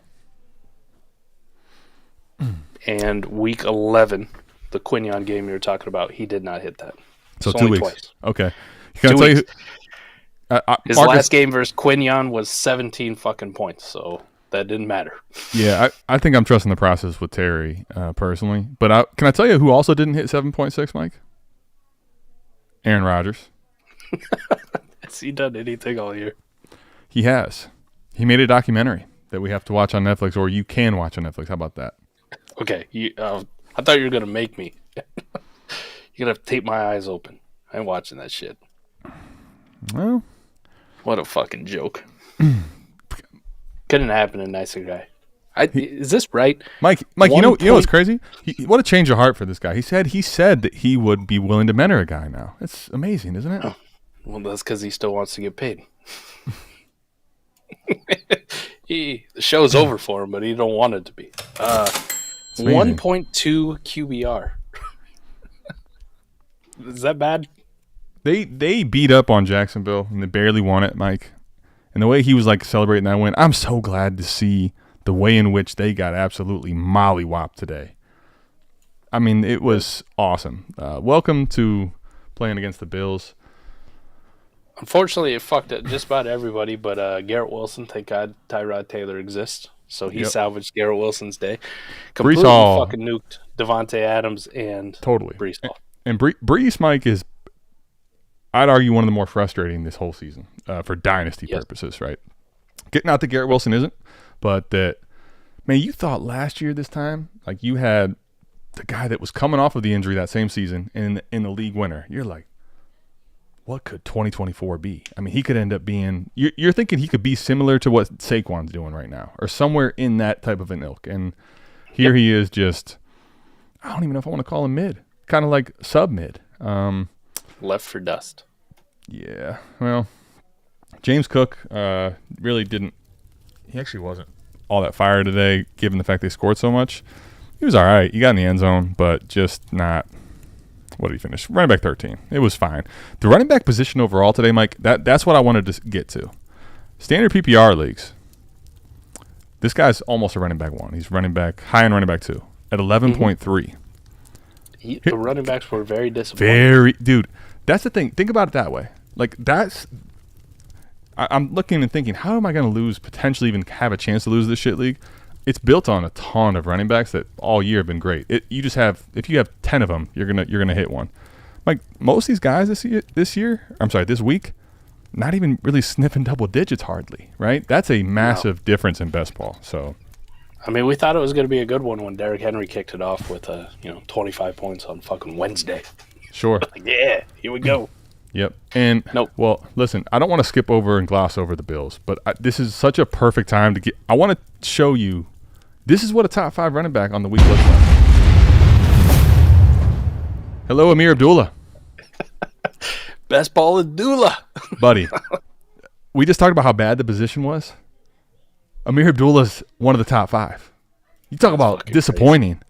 go. And week 11, the Quinion game you were talking about, he did not hit that. So it's 2 only weeks. Twice. Okay. Can I tell you? His Marcus, last game versus Quinion was 17 fucking points, so that didn't matter. Yeah, I think I'm trusting the process with Terry personally. But can I tell you who also didn't hit 7.6, Mike? Aaron Rodgers. Has he done anything all year? He has. He made a documentary that we have to watch on Netflix, or you can watch on Netflix. How about that? Okay. I thought you were going to make me. You're going to tape my eyes open. I ain't watching that shit. Well, what a fucking joke. Couldn't happen to a nicer guy. Is this right? Mike, you know what's crazy? What a change of heart for this guy. He said that he would be willing to mentor a guy now. It's amazing, isn't it? Oh, well, that's because he still wants to get paid. The show's over for him, but he don't want it to be. It's amazing. 1.2 QBR. Is that bad? They beat up on Jacksonville and they barely won it, Mike. And the way he was like celebrating that win, I'm so glad to see the way in which they got absolutely mollywopped today. I mean, it was awesome. Welcome to playing against the Bills. Unfortunately, it fucked it just about everybody, but Garrett Wilson, thank God Tyrod Taylor exists. So he salvaged Garrett Wilson's day. Completely fucking nuked Devontae Adams and Breece Hall. And Breece, Mike, is, I'd argue, one of the more frustrating this whole season for dynasty purposes, right? Not that Garrett Wilson isn't, but that, man, you thought last year this time, like you had the guy that was coming off of the injury that same season in the league winner. You're like, what could 2024 be? I mean, he could end up being, you're thinking he could be similar to what Saquon's doing right now or somewhere in that type of an ilk. And here he is just, I don't even know if I want to call him mid, kind of like sub-mid. Left for dust. Yeah, well, James Cook really didn't, he actually wasn't all that fire today given the fact they scored so much. He was all right. He got in the end zone, but just not. What did he finish? Running back 13. It was fine. The running back position overall today, Mike, that's what I wanted to get to. Standard PPR leagues, this guy's almost a running back 1. He's running back, high-end running back 2 at 11.3. The running backs were very disappointing. Dude, that's the thing. Think about it that way. Like, I'm looking and thinking, how am I going to potentially even have a chance to lose this shit league? It's built on a ton of running backs that all year have been great. If you have 10 of them, you're gonna hit one. Like most of these guys this week, not even really sniffing double digits hardly, right? That's a massive difference in best ball. So, I mean, we thought it was going to be a good one when Derrick Henry kicked it off with 25 points on fucking Wednesday. Sure. Like, yeah, here we go. Yep. And well, listen, I don't want to skip over and gloss over the Bills, but this is such a perfect time to get. I want to show you. This is what a top 5 running back on the week looks like. Hello, Amir Abdullah. Best ball Abdullah. Buddy, we just talked about how bad the position was. Amir Abdullah's one of the top 5. You talk about disappointing. Crazy.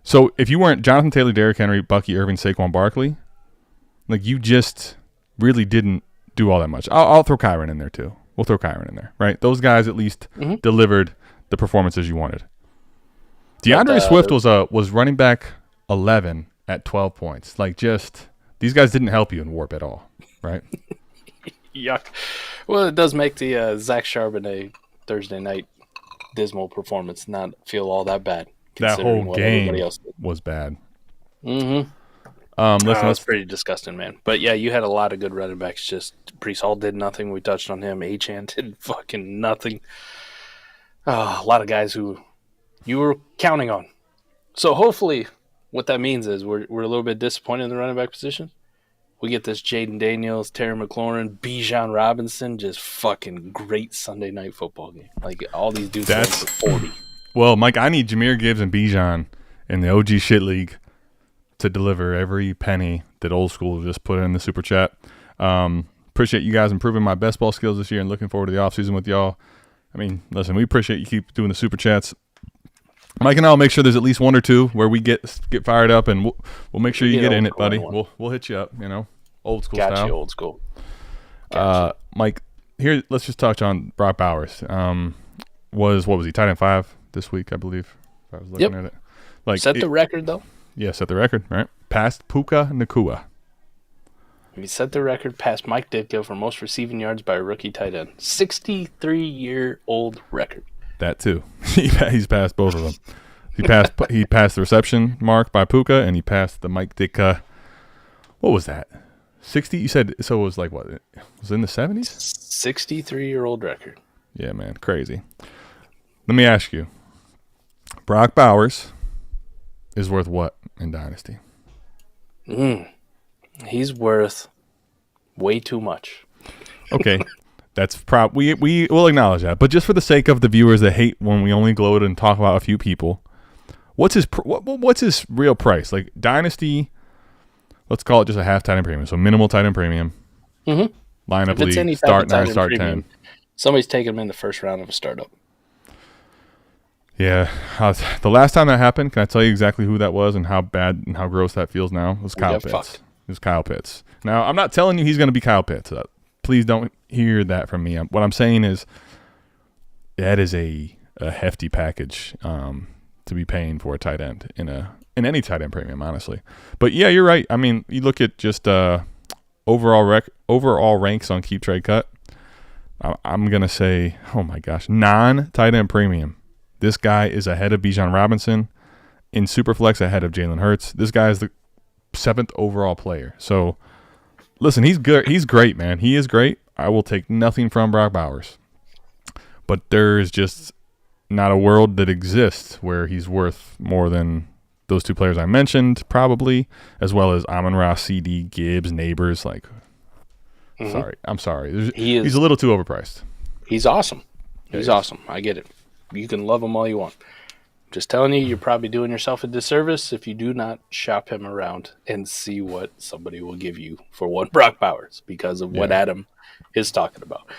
So if you weren't Jonathan Taylor, Derrick Henry, Bucky Irving, Saquon Barkley, like you just really didn't do all that much. I'll throw Kyron in there too. We'll throw Kyron in there, right? Those guys at least delivered the performances you wanted. DeAndre Swift was running back 11 at 12 points. Like just these guys didn't help you in warp at all, right? Yuck. Well, it does make the Zach Charbonnet Thursday night dismal performance not feel all that bad. That whole game was bad. Mm-hmm. Listen, that's pretty disgusting, man. But yeah, you had a lot of good running backs. Just Bryce Hall did nothing. We touched on him. Achane did fucking nothing. A lot of guys who you were counting on. So hopefully, what that means is we're a little bit disappointed in the running back position. We get this Jaden Daniels, Terry McLaurin, Bijan Robinson, just fucking great Sunday night football game. Like all these dudes are for 40. Well, Mike, I need Jahmyr Gibbs and Bijan in the OG shit league to deliver every penny that Old School just put in the super chat. Appreciate you guys improving my best ball skills this year and looking forward to the offseason with y'all. I mean, listen, we appreciate you keep doing the super chats. Mike and I will make sure there's at least 1 or 2 where we get fired up, and we'll make sure you get in it, buddy. We'll hit you up, old school style. Got you, old school. Mike, here, let's just touch on Brock Bowers. What was he, tight end 5 this week, I believe, if I was looking at it. Like set the record, though. Yeah, set the record, right? Past Puka Nacua. He set the record past Mike Ditka for most receiving yards by a rookie tight end. 63-year-old record. That too. He's passed both of them. He passed the reception mark by Puka, and he passed the Mike Ditka. What was that? 60? You said so. It was like what? Was it in the 70s? 63-year-old record. Yeah, man, crazy. Let me ask you. Brock Bowers is worth what in Dynasty? He's worth way too much. Okay. That's we will acknowledge that. But just for the sake of the viewers that hate when we only gloat and talk about a few people, what's his real price? Like Dynasty, let's call it just a half tight end premium. So minimal tight end premium. Mm-hmm. Lineup league, start 9, start 10. Somebody's taking him in the first round of a startup. Yeah. The last time that happened, can I tell you exactly who that was and how bad and how gross that feels now? It was Kyle Pitts. Fucked. It was Kyle Pitts. Now, I'm not telling you he's going to be Kyle Pitts. Please don't hear that from me. What I'm saying is that is a hefty package to be paying for a tight end in any tight end premium, honestly. But yeah, you're right. I mean, you look at just overall ranks on Keep Trade Cut. I'm gonna say, oh my gosh, non-tight end premium. This guy is ahead of Bijan Robinson in Superflex, ahead of Jalen Hurts. This guy is the 7th overall player. So listen, he's good. He's great, man. He is great. I will take nothing from Brock Bowers, but there's just not a world that exists where he's worth more than those two players I mentioned, probably, as well as Amon-Ra, CD, Gibbs, Nabers. Like, I'm sorry. He's a little too overpriced. He's awesome. He's awesome. I get it. You can love him all you want. Just telling you, you're probably doing yourself a disservice if you do not shop him around and see what somebody will give you for one Brock Bowers because of what Adam is talking about.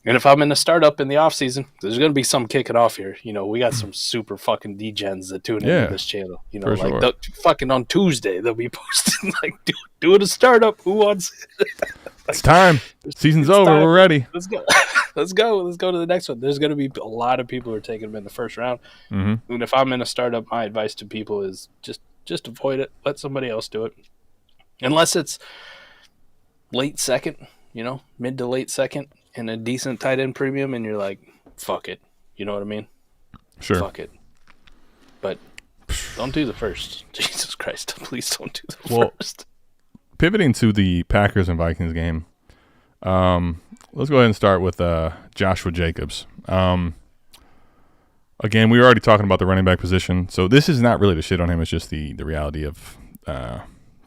And if I'm in a startup in the offseason, there's going to be some kicking off here. You know, we got some super fucking degens that tune into this channel. You know, like fucking on Tuesday, they'll be posting, like, doing a startup. Who wants it? It's time. Season's over. Time. We're ready. Let's go. Let's go to the next one. There's going to be a lot of people who are taking them in the first round. Mm-hmm. And if I'm in a startup, my advice to people is just avoid it. Let somebody else do it. Unless it's late second, you know, mid to late second, and a decent tight end premium, and you're like, fuck it. You know what I mean? Sure. Fuck it. But don't do the first. Jesus Christ. Please don't do the first. Pivoting to the Packers and Vikings game, let's go ahead and start with Joshua Jacobs. Again, we were already talking about the running back position, so this is not really the shit on him. It's just the reality of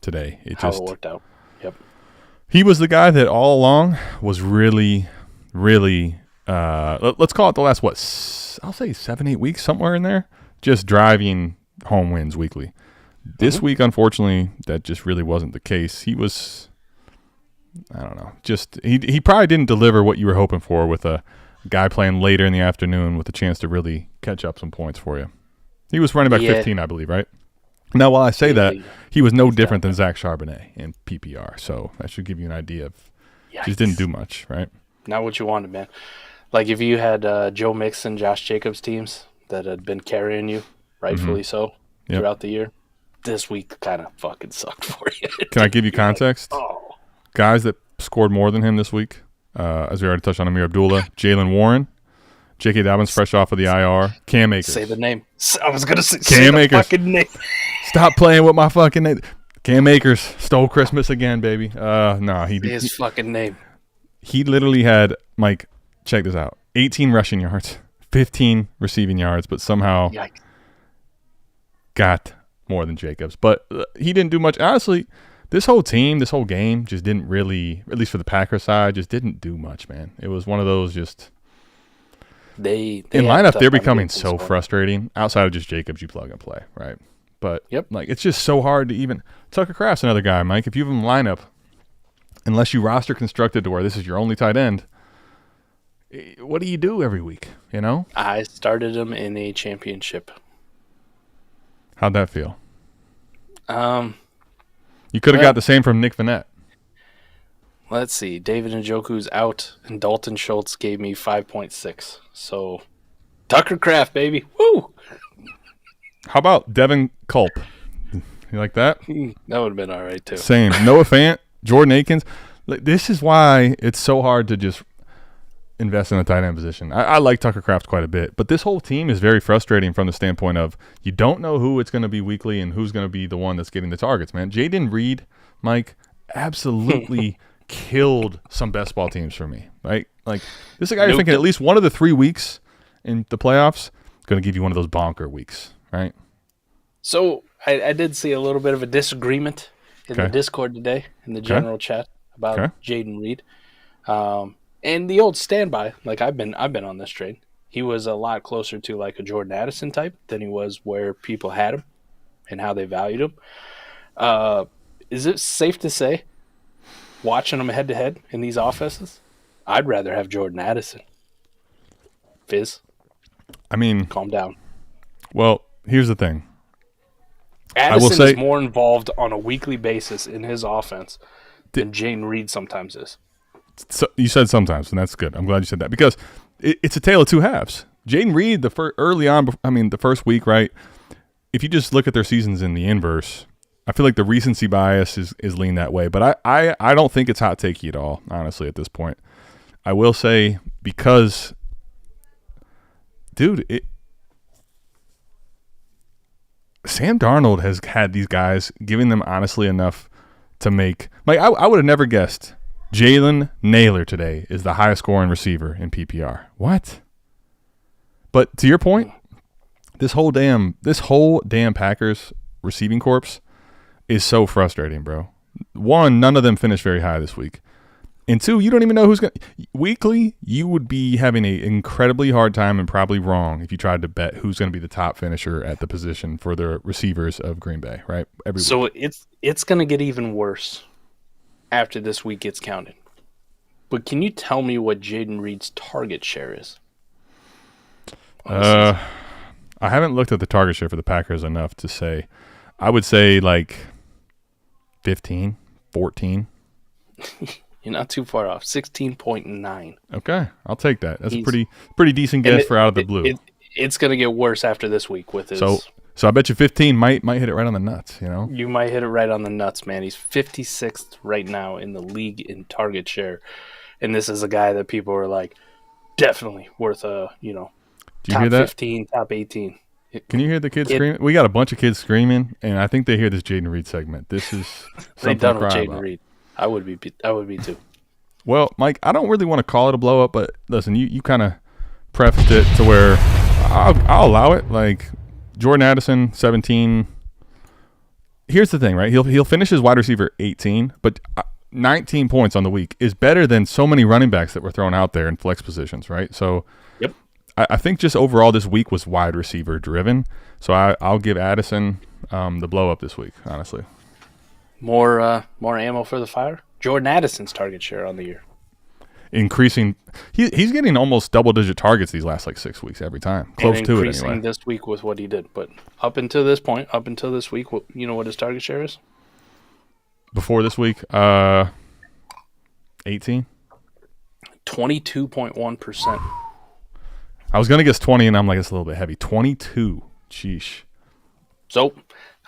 today. How it worked out. Yep. He was the guy that all along was really, really, let's call it the last, I'll say 7-8 weeks, somewhere in there, just driving home wins weekly. This week, unfortunately, that just really wasn't the case. He was, I don't know, just he probably didn't deliver what you were hoping for with a guy playing later in the afternoon with a chance to really catch up some points for you. He was running back 15, I believe, right? Now, while I say that, he was no different than Zach Charbonnet in PPR, so that should give you an idea of just didn't do much, right? Not what you wanted, man. Like if you had Joe Mixon, Josh Jacobs teams that had been carrying you, rightfully so, throughout the year, this week kind of fucking sucked for you. Can I give you context? Guys that scored more than him this week, as we already touched on, Amir Abdullah, Jalen Warren, J.K. Dobbins fresh off of the IR, Cam Akers. Say the name. I was going to say Cam the Akers. fucking name. Stop playing with my fucking name. Cam Akers stole Christmas again, baby. His fucking name. He literally had, Mike, check this out, 18 rushing yards, 15 receiving yards, but somehow got more than Jacobs. But he didn't do much. Honestly, this whole team, this whole game just didn't really, at least for the Packers side, just didn't do much, man. It was one of those just they in lineup, they're becoming so frustrating. Outside of just Jacobs, you plug and play, right? But like it's just so hard to even Tucker Kraft's another guy, Mike. If you have him lineup, unless you roster constructed to where this is your only tight end, what do you do every week? You know? I started him in a championship. How'd that feel? You could have got the same from Nick Vannett. Let's see. David Njoku's out, and Dalton Schultz gave me 5.6. So, Tucker Kraft, baby. Woo! How about Devin Culp? You like that? That would have been all right, too. Same. Noah Fant, Jordan Akins. This is why it's so hard to just invest in a tight end position. I like Tucker Kraft quite a bit, but this whole team is very frustrating from the standpoint of you don't know who it's going to be weekly and who's going to be the one that's getting the targets, man. Jaden Reed, Mike, absolutely killed some best ball teams for me, right? Like, this is a guy you're thinking at least one of the 3 weeks in the playoffs going to give you one of those bonker weeks, right? So I did see a little bit of a disagreement in the Discord today, in the general chat about Jaden Reed. And the old standby, like I've been on this train. He was a lot closer to like a Jordan Addison type than he was where people had him and how they valued him. Is it safe to say, watching them head to head in these offenses, I'd rather have Jordan Addison. Fizz, I mean, calm down. Well, here's the thing. Addison is more involved on a weekly basis in his offense than Jayden Reed sometimes is. So you said sometimes, and that's good. I'm glad you said that because it's a tale of two halves. Jayden Reed, the first week, right? If you just look at their seasons in the inverse, I feel like the recency bias is leaned that way. But I don't think it's hot takey at all, honestly, at this point. I will say because, dude, Sam Darnold has had these guys giving them honestly enough to make – like I would have never guessed Jalen Naylor today is the highest scoring receiver in PPR. What? But to your point, this whole damn Packers receiving corps is so frustrating, bro. One, none of them finished very high this week. And two, you don't even know who's going to – weekly, you would be having an incredibly hard time and probably wrong if you tried to bet who's going to be the top finisher at the position for the receivers of Green Bay, right? So it's going to get even worse after this week gets counted. But can you tell me what Jayden Reed's target share is? I haven't looked at the target share for the Packers enough to say. I would say like 15, 14. You're not too far off. 16.9. Okay, I'll take that. That's a pretty decent guess for out of the blue. It's going to get worse after this week with his. So I bet you 15 might hit it right on the nuts. You know, you might hit it right on the nuts, man. He's 56th right now in the league in target share, and this is a guy that people are like definitely worth a Do you top hear that? 15, top 18. Can you hear the kids screaming? We got a bunch of kids screaming, and I think they hear this Jayden Reed segment. This is they something done to with cry Jayden about. Reed. I would be too. Well, Mike, I don't really want to call it a blow up, but listen, you kind of prefaced it to where I'll allow it. Like Jordan Addison, 17. Here's the thing, right? He'll finish as wide receiver 18, but 19 points on the week is better than so many running backs that were thrown out there in flex positions, right? So, yep. I think just overall this week was wide receiver driven. So I'll give Addison the blow up this week, honestly. More ammo for the fire. Jordan Addison's target share on the year increasing. He's getting almost double-digit targets these last 6 weeks every time. Close to it anyway. Increasing this week with what he did, but up until this week, you know what his target share is? Before this week, 18. 22.1%. I was gonna guess 20, and I'm like, it's a little bit heavy. 22. Sheesh. So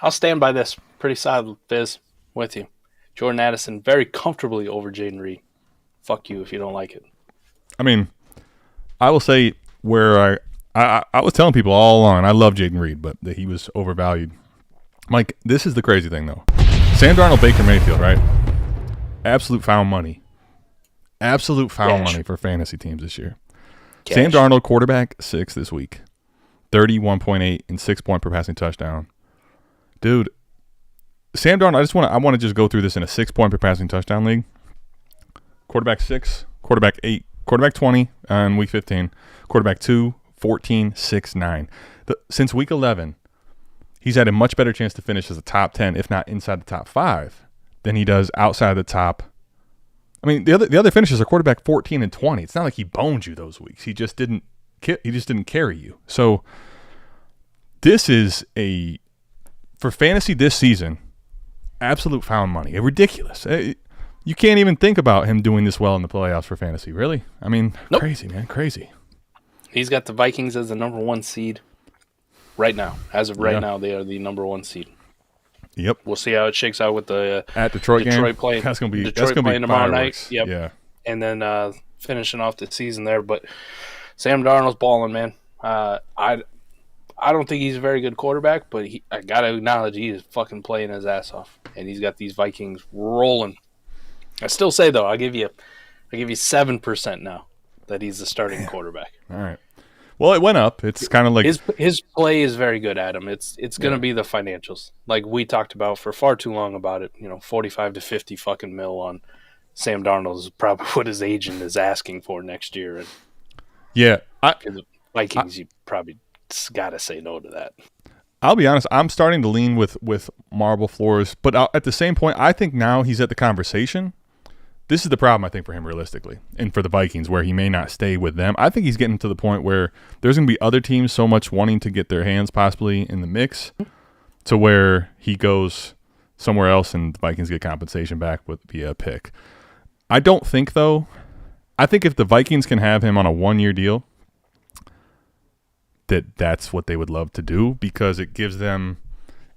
I'll stand by this. Pretty solid, Fizz, with you. Jordan Addison very comfortably over Jayden Reed. Fuck you if you don't like it. I mean, I will say where I was telling people all along, and I love Jayden Reed, but that he was overvalued. Mike, this is the crazy thing, though. Sam Darnold, Baker Mayfield, right? Absolute found money. Absolute found money for fantasy teams this year. Cash. Sam Darnold, quarterback 6 this week. 31.8 and 6 point per passing touchdown. Dude, Sam Darnold, I want to just go through this in a 6 point per passing touchdown league. Quarterback 6, quarterback 8, quarterback 20 on week 15, quarterback 2, 14, 6, 9. Since week 11, he's had a much better chance to finish as a top 10, if not inside the top 5, than he does outside the top. I mean, the other finishes are quarterback 14 and 20. It's not like he boned you those weeks. He just didn't carry you. So this is for fantasy this season, absolute found money. Ridiculous. You can't even think about him doing this well in the playoffs for fantasy. Really? I mean, nope. Crazy, man. Crazy. He's got the Vikings as the number 1 seed right now. As of right now, they are the number 1 seed. Yep. We'll see how it shakes out with the at Detroit game. Playing. That's gonna be playing tomorrow night. Yep. Yeah. And then finishing off the season there. But Sam Darnold's balling, man. I don't think he's a very good quarterback, but I gotta acknowledge he is fucking playing his ass off, and he's got these Vikings rolling. I still say though, I give you 7% now that he's the starting quarterback. All right. Well, it went up. It's kind of like his play is very good, Adam. It's going to be the financials, like we talked about for far too long about it. 45 to 50 fucking mil on Sam Darnold is probably what his agent is asking for next year. And yeah, the Vikings, you probably got to say no to that. I'll be honest. I'm starting to lean with marble floors, but at the same point, I think now he's at the conversation this is the problem, I think, for him realistically, and for the Vikings, where he may not stay with them. I think he's getting to the point where there's going to be other teams so much wanting to get their hands possibly in the mix to where he goes somewhere else and the Vikings get compensation back via a pick. I don't think, though. I think if the Vikings can have him on a 1-year deal, that's what they would love to do, because it gives them,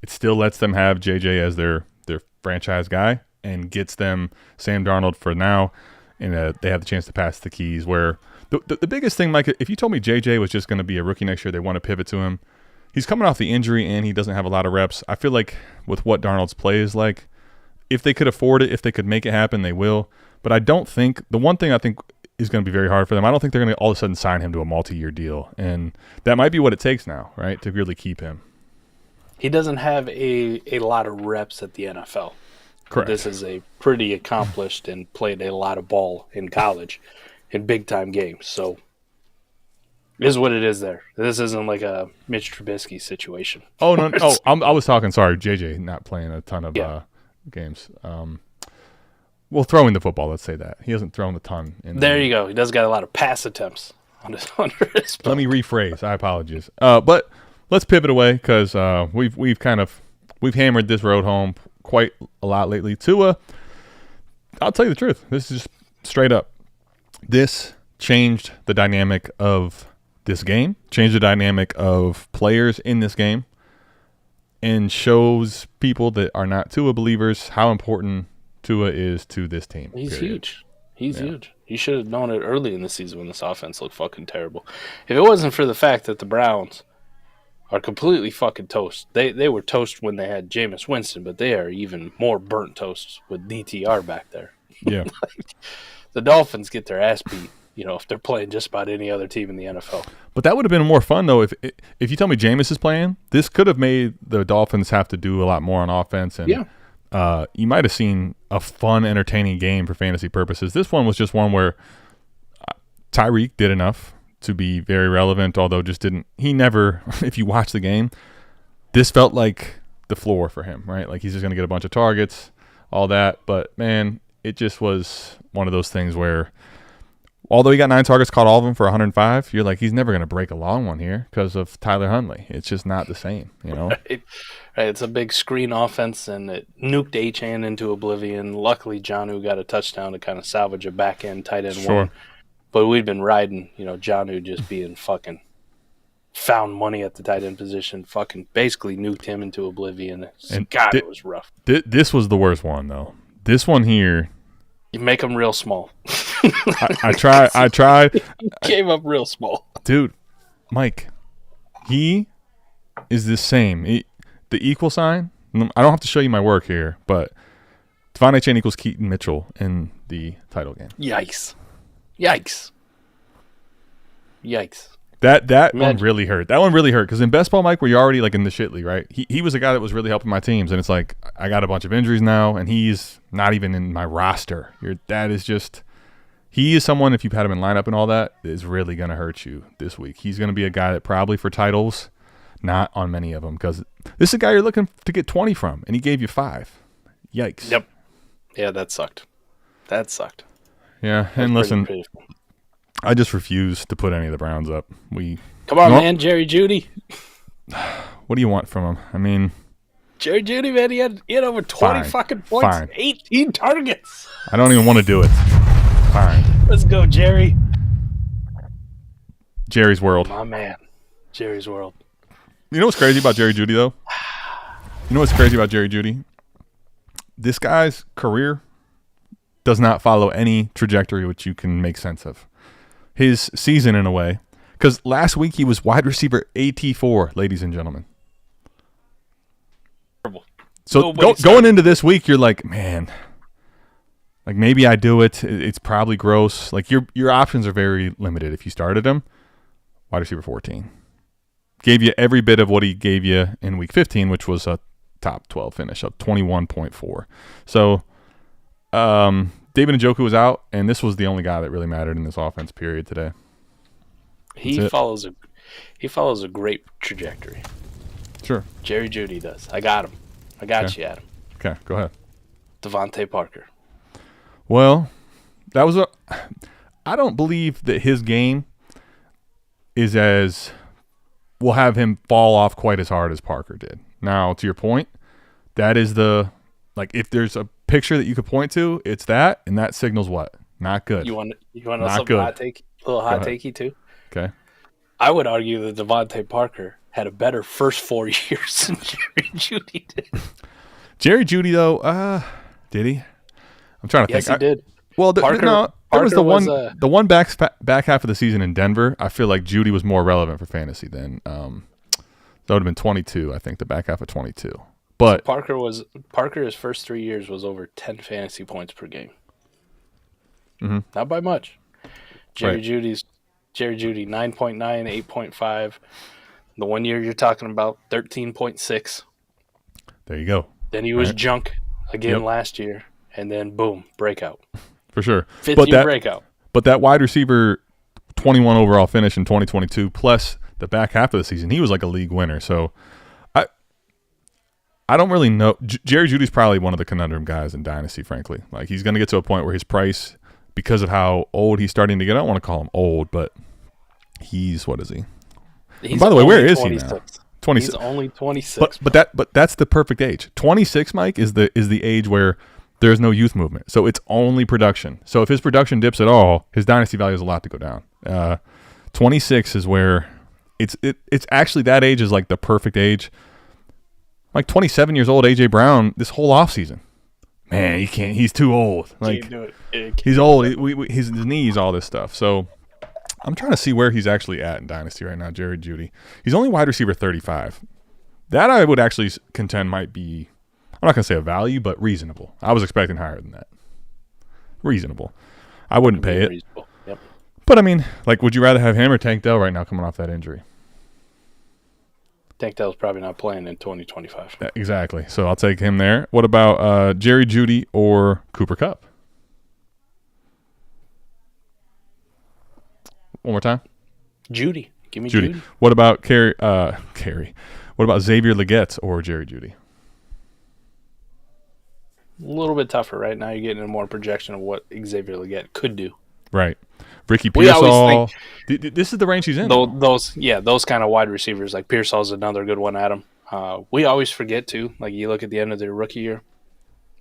it still lets them have JJ as their franchise guy and gets them Sam Darnold for now, and they have the chance to pass the keys. Where the biggest thing, Mike, if you told me JJ was just going to be a rookie next year, they want to pivot to him. He's coming off the injury and he doesn't have a lot of reps. I feel like with what Darnold's play is like, if they could afford it, if they could make it happen, they will. But I don't think – the one thing I think is going to be very hard for them, I don't think they're going to all of a sudden sign him to a multi-year deal. And that might be what it takes now, right, to really keep him. He doesn't have a lot of reps at the NFL. Correct. This is a pretty accomplished and played a lot of ball in college in big-time games. So it is what it is there. This isn't like a Mitch Trubisky situation. Oh, no. Oh, I was talking, sorry, JJ not playing a ton of games. Well, throwing the football, let's say that. He hasn't thrown a ton. There you go. He does got a lot of pass attempts on his belt. Let me rephrase. I apologize. But let's pivot away because we've hammered this road home quite a lot lately. Tua, I'll tell you the truth. This is just straight up. This changed the dynamic of this game, changed the dynamic of players in this game, and shows people that are not Tua believers how important Tua is to this team. He's huge. He's huge. You should have known it early in the season when this offense looked fucking terrible. If it wasn't for the fact that the Browns are completely fucking toast. They were toast when they had Jameis Winston, but they are even more burnt toast with DTR back there. Yeah. The Dolphins get their ass beat, if they're playing just about any other team in the NFL. But that would have been more fun, though, if you tell me Jameis is playing. This could have made the Dolphins have to do a lot more on offense, and you might have seen a fun, entertaining game for fantasy purposes. This one was just one where Tyreek did enough to be very relevant, although just didn't – he never – if you watch the game, this felt like the floor for him, right? Like he's just going to get a bunch of targets, all that. But, man, it just was one of those things where although he got 9 targets, caught all of them for 105, you're like, he's never going to break a long one here because of Tyler Huntley. It's just not the same, Right. It's a big screen offense, and it nuked Achane into oblivion. Luckily, Jonnu got a touchdown to kind of salvage a back-end tight end one. But we'd been riding, Jonnu just being fucking found money at the tight end position, fucking basically nuked him into oblivion. God, it was rough. This was the worst one, though. This one here. You make them real small. I tried. He came up real small. Dude, Mike, he is the same. The equal sign, I don't have to show you my work here, but Devon Achane equals Keaton Mitchell in the title game. Yikes. That one really hurt. That one really hurt because in best ball, Mike, where you're already like in the shit league, right? He was a guy that was really helping my teams, and it's like I got a bunch of injuries now, and he's not even in my roster. He is someone, if you've had him in lineup and all that, is really going to hurt you this week. He's going to be a guy that probably for titles, not on many of them, because this is a guy you're looking to get 20 from, and he gave you 5. Yikes. Yep. Yeah, that sucked. Yeah, and listen, I just refuse to put any of the Browns up. Come on, man, Jerry Jeudy. What do you want from him? I mean, Jerry Jeudy, man, he had over 20 fucking points, 18 targets. I don't even want to do it. Fine. Let's go, Jerry. Jerry's world. My man. Jerry's world. You know what's crazy about Jerry Jeudy, though? This guy's career does not follow any trajectory which you can make sense of. His season, in a way, because last week he was wide receiver 84, ladies and gentlemen. So going into this week, you're like, man, like maybe I do it. It's probably gross. Like your options are very limited. If you started him, wide receiver 14. Gave you every bit of what he gave you in week 15, which was a top 12 finish of 21.4. So David Njoku was out, and this was the only guy that really mattered in this offense period today. He follows a great trajectory. Sure. Jerry Jeudy does. I got him. I got you, Adam. Okay, go ahead. Devontae Parker. Well, I don't believe that his game will have him fall off quite as hard as Parker did. Now, to your point, that is if there's a picture that you could point to, it's that, and that signals what? Not good. You want to know something hot take? A little hot takey too? Okay. I would argue that DeVonta Parker had a better first 4 years than Jerry Jeudy did. Jerry Jeudy, though, did he? I'm trying to think. Yes, he did. Well, there was the one back half of the season in Denver. I feel like Jeudy was more relevant for fantasy than that would have been 22. I think the back half of 22. But Parker's first 3 years was over 10 fantasy points per game. Mm-hmm. Not by much. Jerry Jeudy 9.9, 8.5. The 1 year you're talking about 13.6. There you go. Then he was junk again last year, and then boom, breakout. For sure. 15 breakout. But that wide receiver 21 overall finish in 2022 plus the back half of the season, he was like a league winner. So I don't really know. Jerry Jeudy's probably one of the conundrum guys in Dynasty, frankly. Like, he's going to get to a point where his price, because of how old he's starting to get, I don't want to call him old, but what is he? By the way, where is 26. He now? 26. He's only 26. But that's the perfect age. 26, Mike, is the age where there's no youth movement. So it's only production. So if his production dips at all, his dynasty value is a lot to go down. 26 is where it's actually, that age is like the perfect age. Like 27 years old, A.J. Brown, this whole offseason. Man, he can't. He's too old. Like, can't do it. He's old. His knees, all this stuff. So I'm trying to see where he's actually at in Dynasty right now, Jerry Jeudy. He's only wide receiver 35. That I would actually contend might be, I'm not going to say a value, but reasonable. I was expecting higher than that. Reasonable. I wouldn't pay it. Yep. But, I mean, like, would you rather have him or Tank Dell right now coming off that injury? Tank Dell's probably not playing in 2025. Yeah, exactly. So I'll take him there. What about Jerry Jeudy or Cooper Kupp? One more time. Jeudy. Give me Jeudy. What about Carey? What about Xavier Legette or Jerry Jeudy? A little bit tougher right now. You're getting a more projection of what Xavier Legette could do. Right. Ricky Pearsall. This is the range he's in. Those kind of wide receivers, like Pearsall's another good one, Adam. We always forget, too, like you look at the end of their rookie year,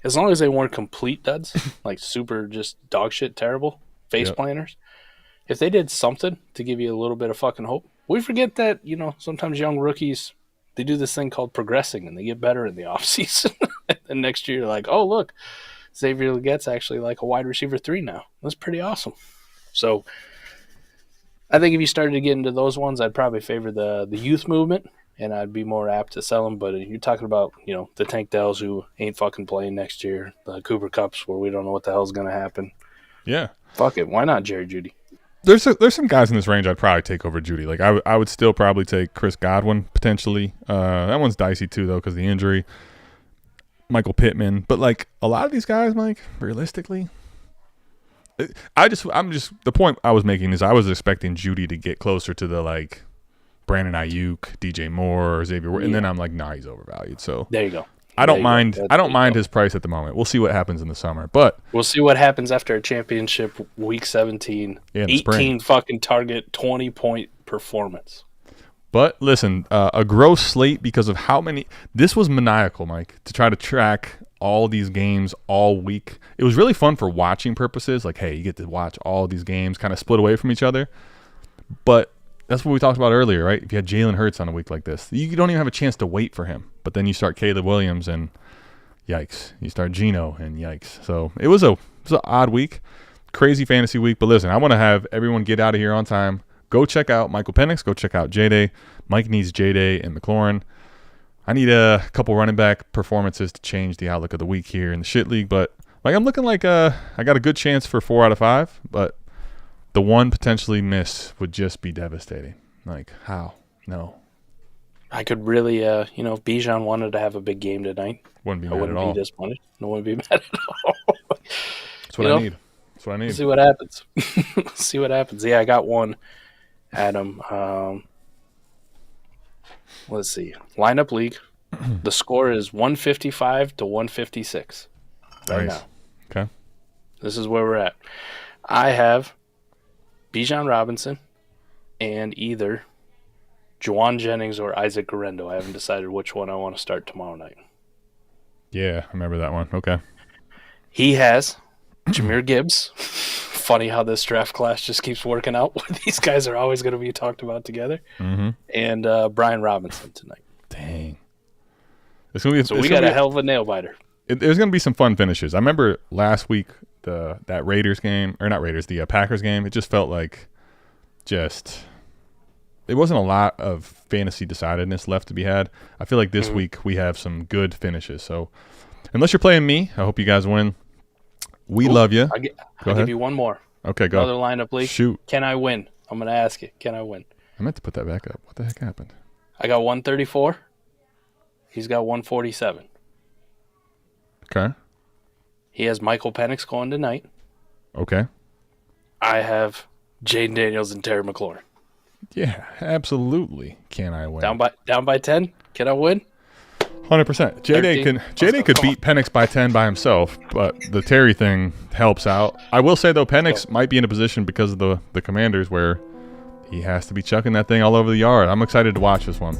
as long as they weren't complete duds, like super just dog shit terrible face planners, if they did something to give you a little bit of fucking hope, we forget that, sometimes young rookies, they do this thing called progressing, and they get better in the offseason. And next year, you're like, oh, look, Xavier Legette's actually like a wide receiver 3 now. That's pretty awesome. So I think if you started to get into those ones, I'd probably favor the youth movement, and I'd be more apt to sell them. But you're talking about, the Tank Dells who ain't fucking playing next year, the Cooper Kupps where we don't know what the hell's going to happen. Yeah. Fuck it. Why not Jerry Jeudy? There's some guys in this range I'd probably take over Jeudy. Like, I would still probably take Chris Godwin, potentially. That one's dicey, too, though, because of the injury. Michael Pittman. But, like, a lot of these guys, Mike, realistically, the point I was making is I was expecting Jeudy to get closer to the, like, Brandon Ayuk, DJ Moore, or Xavier, and then I'm like, nah, he's overvalued. So there you go. I don't mind his price at the moment. We'll see what happens in the summer, but we'll see what happens after a championship week 17. 18 fucking target, 20-point performance. But listen, a gross slate because of how many. This was maniacal, Mike, to try to track all these games all week. It was really fun for watching purposes. Like, hey, you get to watch all these games kind of split away from each other. But that's what we talked about earlier, right? If you had Jalen Hurts on a week like this, you don't even have a chance to wait for him. But then you start Caleb Williams and yikes. You start Geno and yikes. So it was an odd week, crazy fantasy week. But listen, I want to have everyone get out of here on time. Go check out Michael Penix. Go check out J-Day. Mike needs J-Day and McLaurin. I need a couple running back performances to change the outlook of the week here in the shit league. But like, I'm looking like I got a good chance for 4 out of 5. But the one potentially miss would just be devastating. Like, how? No. I could really, if Bijan wanted to have a big game tonight, wouldn't be mad I wouldn't at all. be disappointed. I wouldn't be mad at all. That's what I need. That's what I need. See what happens. See what happens. Yeah, I got one, Adam. Let's see. Lineup league. The score is 155 to 156 right now. Okay. This is where we're at. I have Bijan Robinson and either Juwan Jennings or Isaac Guerrero. I haven't decided which one I want to start tomorrow night. Yeah, I remember that one. Okay. He has Jahmyr Gibbs. Funny how this draft class just keeps working out. These guys are always going to be talked about together. Mm-hmm. And Brian Robinson tonight. Dang. It's gonna be, so we got a hell of a nail biter. There's going to be some fun finishes. I remember last week that Raiders game, or not Raiders, the Packers game. It just felt like it wasn't a lot of fantasy decidedness left to be had. I feel like this week we have some good finishes. So unless you're playing me, I hope you guys win. We love you. I'll give you one more. Okay, go. Another lineup league. Shoot. Can I win? I'm going to ask you. Can I win? I meant to put that back up. What the heck happened? I got 134. He's got 147. Okay. He has Michael Penix going tonight. Okay. I have Jaden Daniels and Terry McLaurin. Yeah, absolutely. Can I win? Down by 10? Can I win? 100%. J-Day could beat Penix by 10 by himself, but the Terry thing helps out. I will say, though, Penix might be in a position because of the Commanders where he has to be chucking that thing all over the yard. I'm excited to watch this one.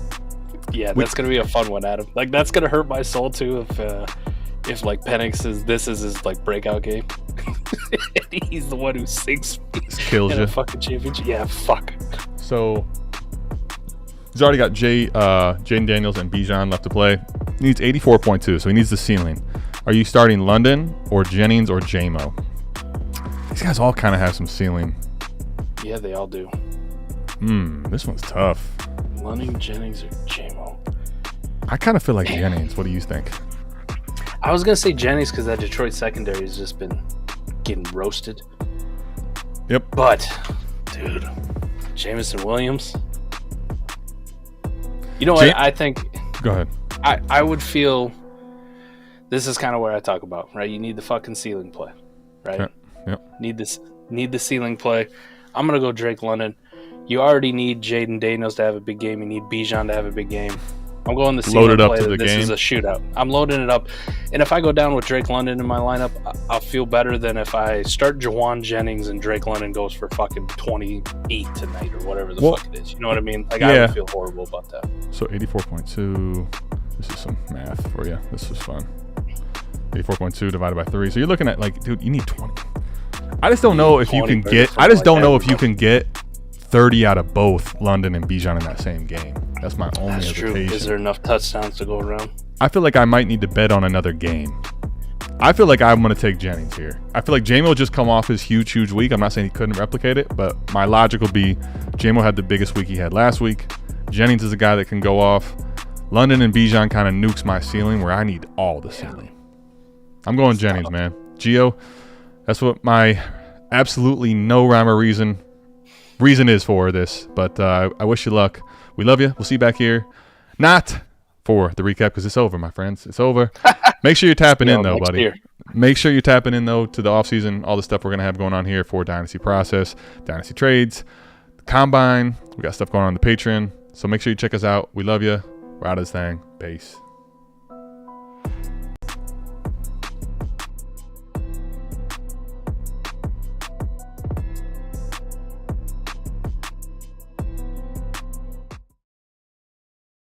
Yeah, that's going to be a fun one, Adam. Like, that's going to hurt my soul, too, if like, Penix is his, like, breakout game. He's the one who sinks kills in you. a fucking championship. Yeah, fuck. So he's already got Jaden Daniels and Bijan left to play. He needs 84.2, so he needs the ceiling. Are you starting London or Jennings or J-Mo? These guys all kind of have some ceiling. Yeah, they all do. This one's tough. London, Jennings, or J-Mo? I kind of feel like Jennings. What do you think? I was going to say Jennings because that Detroit secondary has just been getting roasted. Yep. But, dude, Jameson Williams. You know what? I think. Go ahead. I would feel. This is kind of where I talk about, right? You need the fucking ceiling play, right? Yep. Need the ceiling play. I'm gonna go Drake London. You already need Jaden Daniels to have a big game. You need Bijan to have a big game. I'm going the ceiling Loaded up play. to the This game. is a shootout. I'm loading it up, and if I go down with Drake London in my lineup, I'll feel better than if I start Juwan Jennings and Drake London goes for fucking 28 tonight or whatever the fuck it is. You know what I mean? Like, I would feel horrible about that. So 84.2. This is some math for you. This is fun. 84.2 divided by 3. So you're looking at, like, dude, you need 20. I just don't know if you can get. I just don't know if you can get 30 out of both London and Bijan in that same game. That's my only That's hesitation. true. Is there enough touchdowns to go around? I feel like I might need to bet on another game. I feel like I'm going to take Jennings here. I feel like J-Mo just come off his huge week. I'm not saying he couldn't replicate it, but my logic will be J-Mo had the biggest week he had last week. Jennings is a guy that can go off. London and Bijan kind of nukes my ceiling where I need all the ceiling. I'm going Jennings, man. Gio, that's what my absolutely no rhyme or reason is for this. But I wish you luck. We love you. We'll see you back here. Not for the recap because it's over, my friends. It's over. Make sure you're tapping in, though, buddy. Make sure you're tapping in, though, to the offseason, all the stuff we're going to have going on here for Dynasty Process, Dynasty Trades, Combine. We got stuff going on the Patreon. So make sure you check us out. We love you. We're out of this thing. Peace.